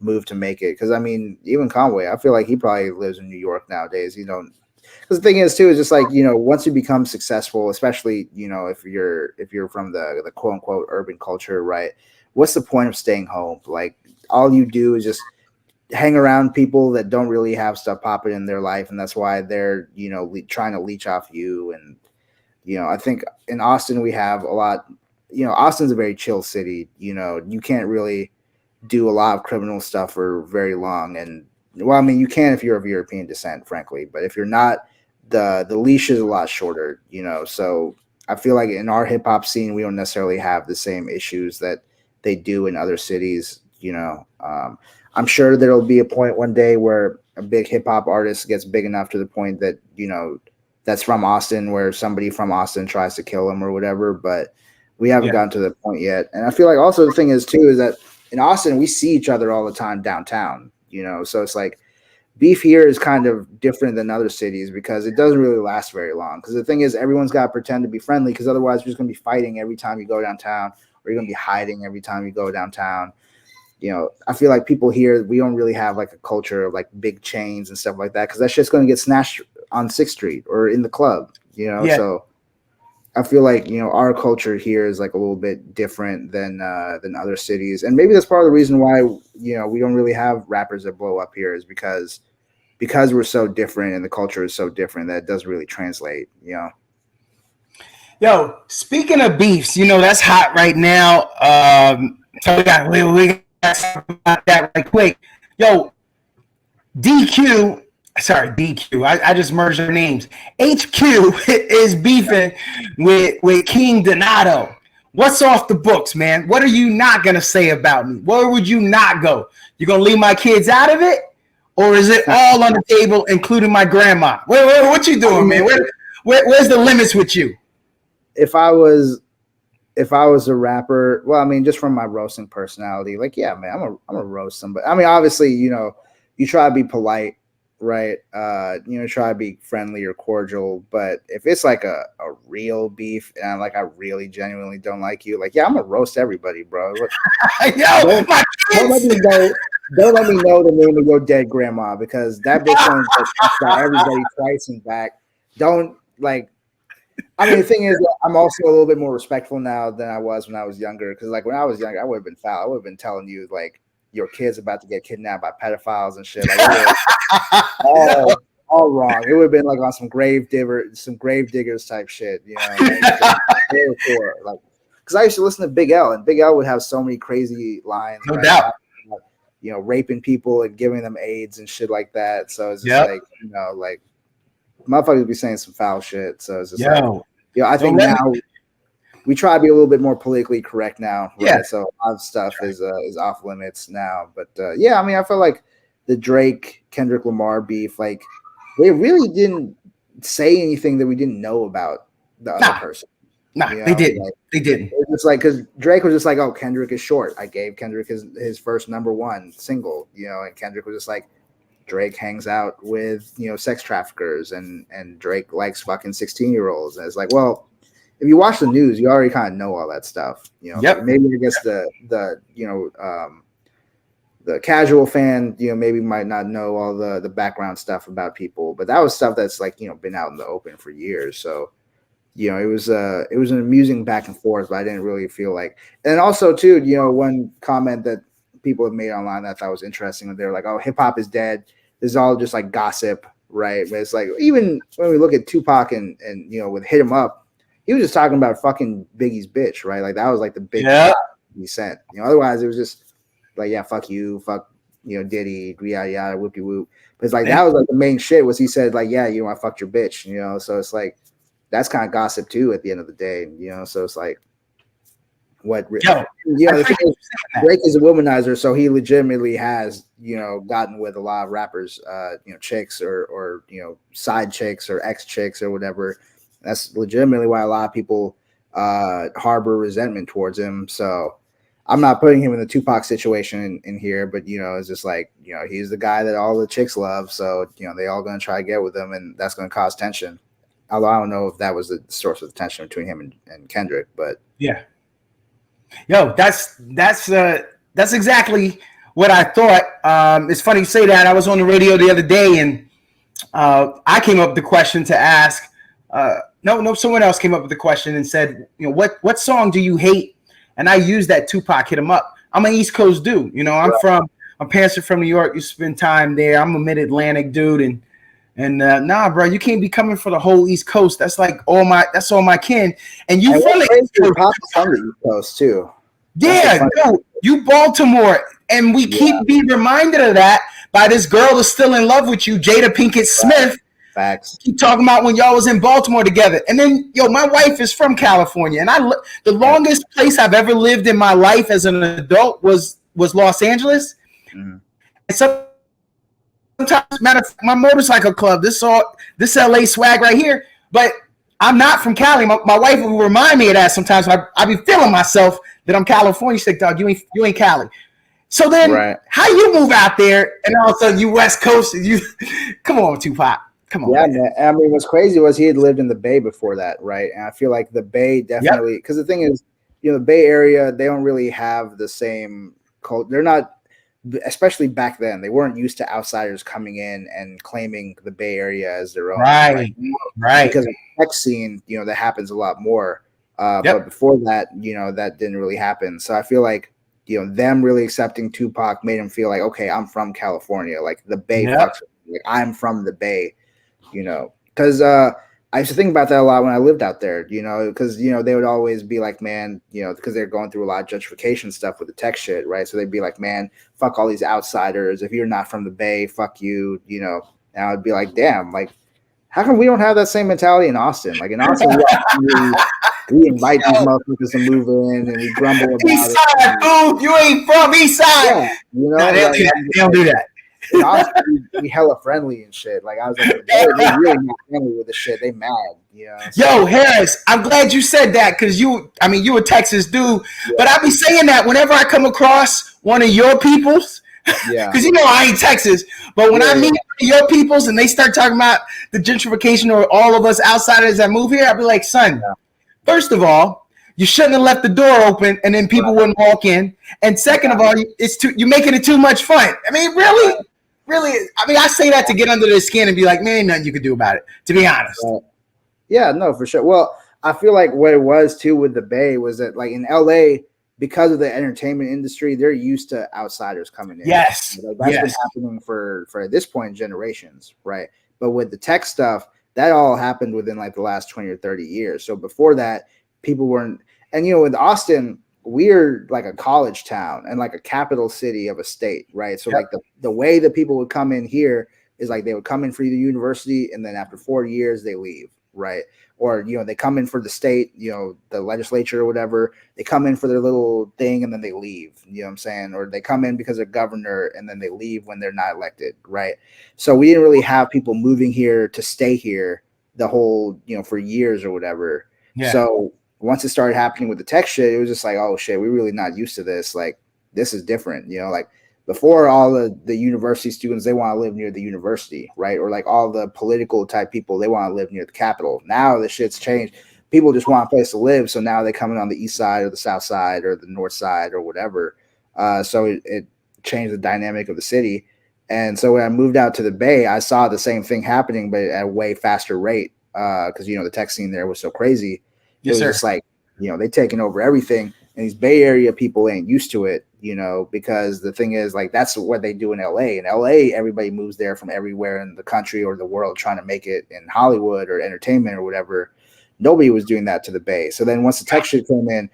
move to make it. Because I mean, even Conway, I feel like he probably lives in New York nowadays. Because the thing is too, is just like, once you become successful, especially if you're from the quote unquote urban culture, right? What's the point of staying home? Like, all you do is just hang around people that don't really have stuff popping in their life, and that's why they're trying to leech off you. And I think in Austin we have a lot. Austin's a very chill city. You can't really do a lot of criminal stuff for very long. And well, I mean, you can if you're of European descent, frankly, but if you're not, the leash is a lot shorter. So I feel like in our hip hop scene, we don't necessarily have the same issues that they do in other cities. I'm sure there'll be a point one day where a big hip hop artist gets big enough to the point that, that's from Austin, where somebody from Austin tries to kill him or whatever, but we haven't gotten to the point yet. And I feel like also the thing is too, is that in Austin, we see each other all the time downtown, so it's like beef here is kind of different than other cities because it doesn't really last very long. Because the thing is, everyone's got to pretend to be friendly because otherwise you're just going to be fighting every time you go downtown, or you're going to be hiding every time you go downtown. You know, I feel like people here, we don't really have like a culture of like big chains and stuff like that because that's just going to get snatched on 6th Street or in the club, you know? So I feel like, you know, our culture here is like a little bit different than other cities. And maybe that's part of the reason why, you know, we don't really have rappers that blow up here is because we're so different and the culture is so different that it doesn't really translate, you know? Yo, speaking of beefs, you know, that's hot right now. So we got to talk about that right quick. Yo, DQ. I just merged their names. HQ is beefing with King Donato. What's off the books, man? What are you not gonna say about me? Where would you not go? You gonna leave my kids out of it, or is it all on the table, including my grandma? What you doing, man? Where's the limits with you? If I was a rapper, well, I mean, just from my roasting personality, like, yeah, man, I'm a roast somebody. I mean, obviously, you know, you try to be polite. Right, you know, try to be friendly or cordial, but if it's like a real beef and I'm like, I really genuinely don't like you, like, yeah, I'm gonna roast everybody, bro. Yo, don't let me know the name of your dead grandma because that bitch gonna got everybody twice and back. Don't like. I mean, the thing is, I'm also a little bit more respectful now than I was when I was younger. Because like when I was younger, I would have been foul. I would have been telling you like your kid's about to get kidnapped by pedophiles and shit. Like, all wrong. It would have been like on some grave diggers type shit, you know. Like, because I used to listen to Big L, and Big L would have so many crazy lines. No doubt. Like, you know, raping people and giving them AIDS and shit like that. So it's just like, you know, like motherfuckers be saying some foul shit. So it's just like, you know, I think now we try to be a little bit more politically correct now. Right? Yeah. So a lot of stuff is off limits now. But yeah, I mean, I feel like the Drake Kendrick Lamar beef, like they really didn't say anything that we didn't know about the other person. Nah, you know? they didn't. Like, they didn't. It's like because Drake was just like, "Oh, Kendrick is short." I gave Kendrick his first #1 single, you know, and Kendrick was just like, Drake hangs out with, you know, sex traffickers and Drake likes fucking 16-year-olds. And it's like, well, if you watch the news, you already kind of know all that stuff, you know. Maybe I guess the you know the casual fan, you know, maybe might not know all the background stuff about people, but that was stuff that's like, you know, been out in the open for years. So, you know, it was an amusing back and forth, but I didn't really feel like. And also too, you know, one comment that people have made online that I thought was interesting, they're like, "Oh, hip hop is dead. This is all just like gossip," right? But it's like, even when we look at Tupac and you know, with Hit 'Em Up, he was just talking about fucking Biggie's bitch, right? Like that was like the big he sent. You know, otherwise it was just like, yeah, fuck you, fuck, you know, Diddy, yada yada, whoopie whoop. But it's like that was like the main shit was he said like, yeah, you know, I fucked your bitch, you know. So it's like that's kind of gossip too at the end of the day, you know. So it's like what Drake is a womanizer, so he legitimately has, you know, gotten with a lot of rappers, you know, chicks or you know, side chicks or ex chicks or whatever. That's legitimately why a lot of people harbor resentment towards him. So I'm not putting him in the Tupac situation in here, but you know, it's just like, you know, he's the guy that all the chicks love, so you know, they all gonna try to get with him, and that's gonna cause tension. Although I don't know if that was the source of the tension between him and Kendrick, but yeah. Yo, that's exactly what I thought. It's funny you say that. I was on the radio the other day, and I came up with the question to ask. Someone else came up with the question and said, you know, what song do you hate? And I used that Tupac, Hit 'Em Up. I'm an East Coast dude. You know, I'm parents are from New York. You spend time there. I'm a Mid-Atlantic dude, and nah, bro, you can't be coming for the whole East Coast. That's like all my kin. And you from the East Coast too. Yeah, dude, you Baltimore, and we keep being reminded of that by this girl that's still in love with you, Jada Pinkett Smith. Facts. Keep talking about when y'all was in Baltimore together, and then my wife is from California, and the longest place I've ever lived in my life as an adult was Los Angeles. Mm-hmm. And sometimes, my motorcycle club, this LA swag right here, but I'm not from Cali. My wife will remind me of that sometimes. I be feeling myself that I'm California. She's like, dog, you ain't Cali. So then, Right. how you move out there and all of a sudden you West Coast? You come on, Tupac. Come on. Yeah, man. I mean, what's crazy was he had lived in the Bay before that, right? And I feel like the Bay definitely, because the thing is, the Bay Area, they don't really have the same culture. They're not, especially back then, they weren't used to outsiders coming in and claiming the Bay Area as their own. Right. Because of the tech scene, that happens a lot more. But before that, that didn't really happen. So I feel like, them really accepting Tupac made him feel like, okay, I'm from California. Like the Bay fucks with me. Like I'm from the Bay, because I used to think about that a lot when I lived out there, because, they would always be like, man, because they're going through a lot of gentrification stuff with the tech shit, right? So they'd be like, man, fuck all these outsiders. If you're not from the Bay, fuck you, and I would be like, damn, like, how come we don't have that same mentality in Austin? Like in Austin, we invite these motherfuckers to move in and we grumble about East side, it. You ain't from East side. Yeah, they don't do that. In Austin, we hella friendly and shit. Like I was like, they're really not friendly with the shit. They mad, Yo, Harris, I'm glad you said that because you a Texas dude, but I be saying that whenever I come across one of your peoples. Yeah, because I ain't Texas, but when I meet your peoples and they start talking about the gentrification or all of us outsiders that move here, I'll be like, son, first of all, you shouldn't have left the door open and then people wouldn't walk in. And second of all, you're making it too much fun. I mean, really? I mean, I say that to get under their skin and be like, man, ain't nothing you can do about it, to be honest. Yeah, no, for sure. Well, I feel like what it was too with the Bay was that like in LA, because of the entertainment industry, they're used to outsiders coming in. Yes. That's been happening for at this point generations, right? But with the tech stuff, that all happened within like the last 20 or 30 years. So before that, people weren't, and with Austin, we're like a college town and like a capital city of a state, right? So like the way that people would come in here is like they would come in for the university and then after 4 years they leave, right? Or, they come in for the state, the legislature or whatever. They come in for their little thing and then they leave, you know what I'm saying? Or they come in because they're governor and then they leave when they're not elected, right? So we didn't really have people moving here to stay here the whole, for years or whatever. Yeah. So once it started happening with the tech shit, it was just like, oh shit, we're really not used to this. Like, this is different, like before all the university students, they want to live near the university, right? Or like all the political type people, they want to live near the Capitol. Now the shit's changed. People just want a place to live. So now they're coming on the east side or the south side or the north side or whatever. So it changed the dynamic of the city. And so when I moved out to the Bay, I saw the same thing happening, but at a way faster rate because, the tech scene there was so crazy. It was just like, they taking over everything. And these Bay Area people ain't used to it, because the thing is, like, that's what they do in LA. In LA, everybody moves there from everywhere in the country or the world trying to make it in Hollywood or entertainment or whatever. Nobody was doing that to the Bay. So then once the tech shit came in,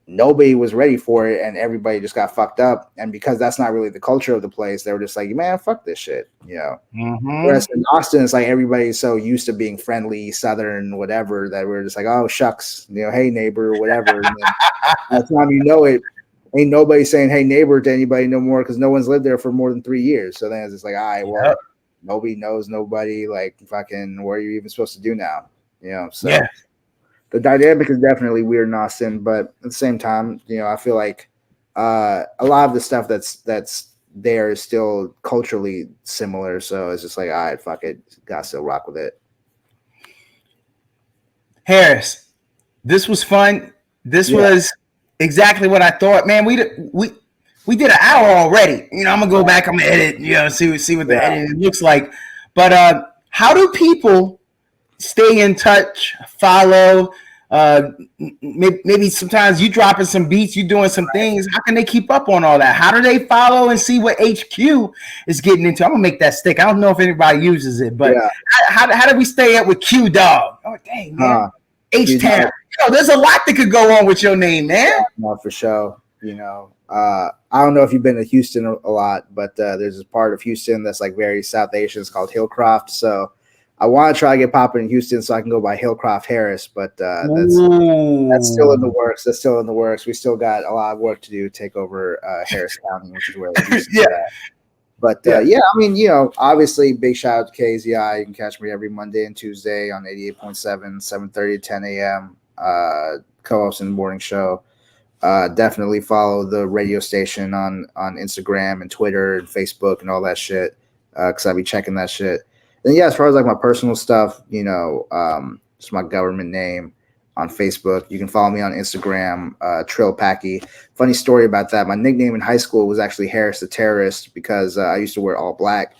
nobody was ready for it and everybody just got fucked up. And because that's not really the culture of the place, they were just like, man, fuck this shit, Whereas in Austin, it's like everybody's so used to being friendly, Southern, whatever, that we're just like, oh, shucks, hey, neighbor, whatever. And then by the time you know it, ain't nobody saying, hey, neighbor to anybody no more because no one's lived there for more than 3 years. So then it's just like, all right, well, nobody knows nobody. Like, fucking, what are you even supposed to do now? So the dynamic is definitely weird in Austin, but at the same time, I feel like a lot of the stuff that's there is still culturally similar. So it's just like, all right, fuck it, gotta still rock with it. Harris, this was fun. This was exactly what I thought, man. We did an hour already. I'm gonna go back. I'm gonna edit. See what the editing looks like. But how do people stay in touch, follow? Maybe sometimes you dropping some beats, you doing some things. How can they keep up on all that? How do they follow and see what HQ is getting into? I'm gonna make that stick. I don't know if anybody uses it, but how do we stay up with Q Dog? Oh dang, man. H-Town. There's a lot that could go on with your name, man. No, for sure. I don't know if you've been to Houston a lot, but there's this part of Houston that's like very South Asian. It's called Hillcroft. So I want to try to get popping in Houston so I can go by Hillcroft Harris, but that's still in the works. That's still in the works. We still got a lot of work to do to take over Harris County, which is where Houston's at. But I mean, obviously, big shout out to KZI. You can catch me every Monday and Tuesday on 88.7, 7:30 to 10 a.m. Co-hosting the morning show. Definitely follow the radio station on Instagram and Twitter and Facebook and all that shit, because I'll be checking that shit. And yeah, as far as like my personal stuff, just my government name on Facebook. You can follow me on Instagram, Trill Packy. Funny story about that. My nickname in high school was actually Haris the Terrorist because I used to wear all black.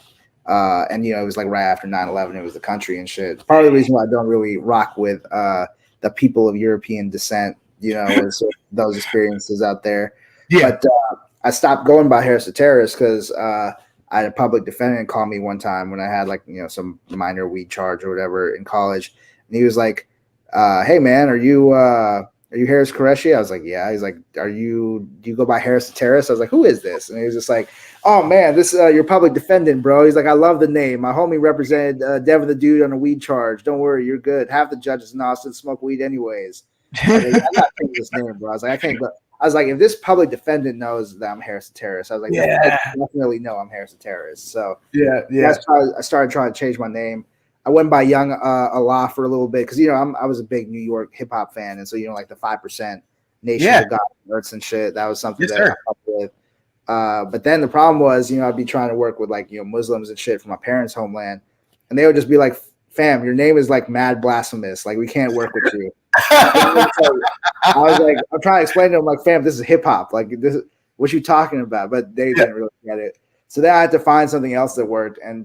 And it was like right after 9/11, it was the country and shit. Part of the reason why I don't really rock with the people of European descent, is those experiences out there. Yeah. But I stopped going by Haris the Terrorist because I had a public defendant call me one time when I had some minor weed charge or whatever in college. And he was like, hey man, are you Haris Qureshi? I was like, yeah. He's like, do you go by Haris the Terrorist? I was like, who is this? And he was just like, oh man, this your public defendant, bro. He's like, I love the name. My homie represented Devin the Dude on a weed charge. Don't worry, you're good. Half the judges in Austin smoke weed anyways. I was like, I'm not taking this name, bro. I was like, I can't go. I was like, if this public defendant knows that I'm Haris the Terrorist, I was like, I definitely know I'm Haris the Terrorist. So yeah. I started trying to change my name. I went by Young Allah for a little bit because I was a big New York hip hop fan, and so like the 5% Nation of God Arts and shit. That was something that I up with. But then the problem was, I'd be trying to work with Muslims and shit from my parents' homeland, and they would just be like, "Fam, your name is like mad blasphemous. Like we can't work with you." I was like, I'm trying to explain to them, like, "Fam, this is hip hop. Like this, what you talking about?" But they didn't really get it. So then I had to find something else that worked. And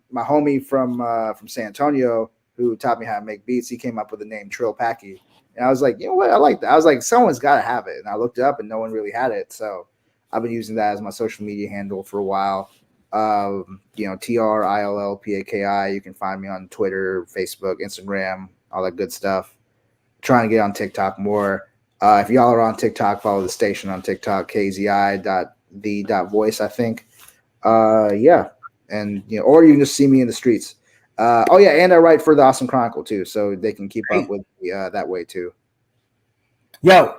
my homie from San Antonio, who taught me how to make beats, he came up with the name Trill Packy. And I was like, you know what? I like that. I was like, someone's got to have it. And I looked it up and no one really had it. So I've been using that as my social media handle for a while. TRILLPAKI. You can find me on Twitter, Facebook, Instagram, all that good stuff. Trying to get on TikTok more. If y'all are on TikTok, follow the station on TikTok, kzi.the.voice, I think. And or you can just see me in the streets. And I write for the Austin Chronicle too, so they can keep up with me that way too. Yo,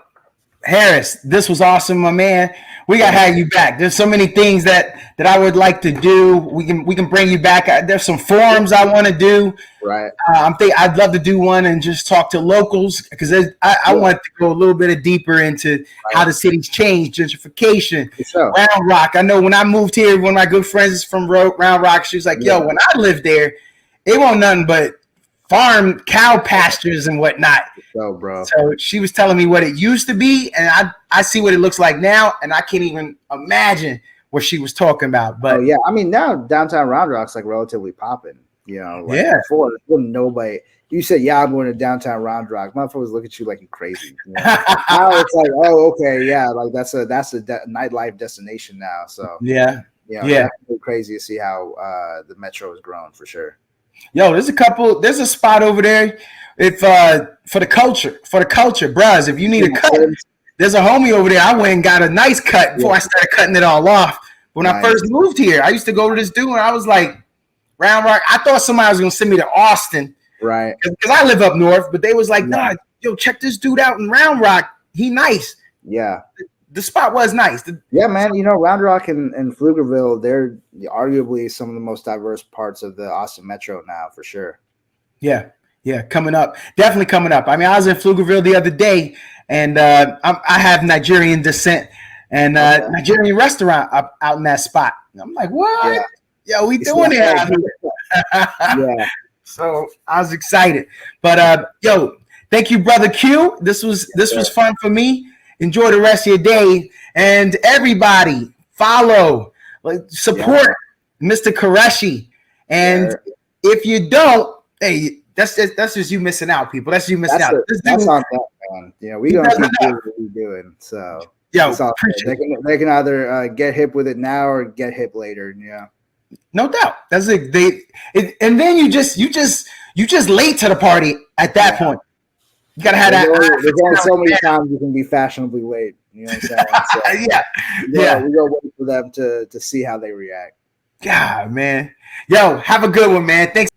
Haris, this was awesome, my man. We gotta have you back. There's so many things that I would like to do. We can bring you back. There's some forums I want to do. Right. I'd love to do one and just talk to locals because I want to go a little bit deeper into how the city's changed, gentrification, Round Rock. I know when I moved here, one of my good friends is from Round Rock. She was like, "Yo, when I lived there, it wasn't nothing but farm cow pastures and whatnot." Bro. So she was telling me what it used to be, and I see what it looks like now, and I can't even imagine what she was talking about. But I mean, now downtown Round Rock's like relatively popping. Before nobody. You said, "Yeah, I'm going to downtown Round Rock." Motherfuckers look at you like you're crazy. Now it's like, "Oh, okay, yeah, like that's a nightlife destination now." So it's crazy to see how the metro has grown for sure. Yo, there's a spot over there. If for the culture, bros. If you need a cut, there's a homie over there. I went and got a nice cut before I started cutting it all off. When I first moved here, I used to go to this dude and I was like, Round Rock. I thought somebody was gonna send me to Austin, right? Because I live up north, but they was like, "Nah, yo, check this dude out in Round Rock. He nice." Yeah. The spot was nice. Man, Round Rock and Pflugerville, they're arguably some of the most diverse parts of the Austin Metro now, for sure. Yeah, coming up. Definitely coming up. I mean, I was in Pflugerville the other day, and I have Nigerian descent, and Nigerian restaurant out in that spot. And I'm like, what? Yeah, we doing it out here. Yeah. So I was excited. But, thank you, Brother Q. This was fun for me. Enjoy the rest of your day, and everybody follow, support Mr. Qureshi. And if you don't, hey, that's just you missing out, people. That's you missing out. That's on that, man. We gonna keep doing what we're doing. So they can either get hip with it now or get hip later. No doubt. That's it. And then you just late to the party at that point. You gotta have that. There's only so many times you can be fashionably late. You know what I'm saying? So, we go wait for them to see how they react. God, man. Yo, have a good one, man. Thanks.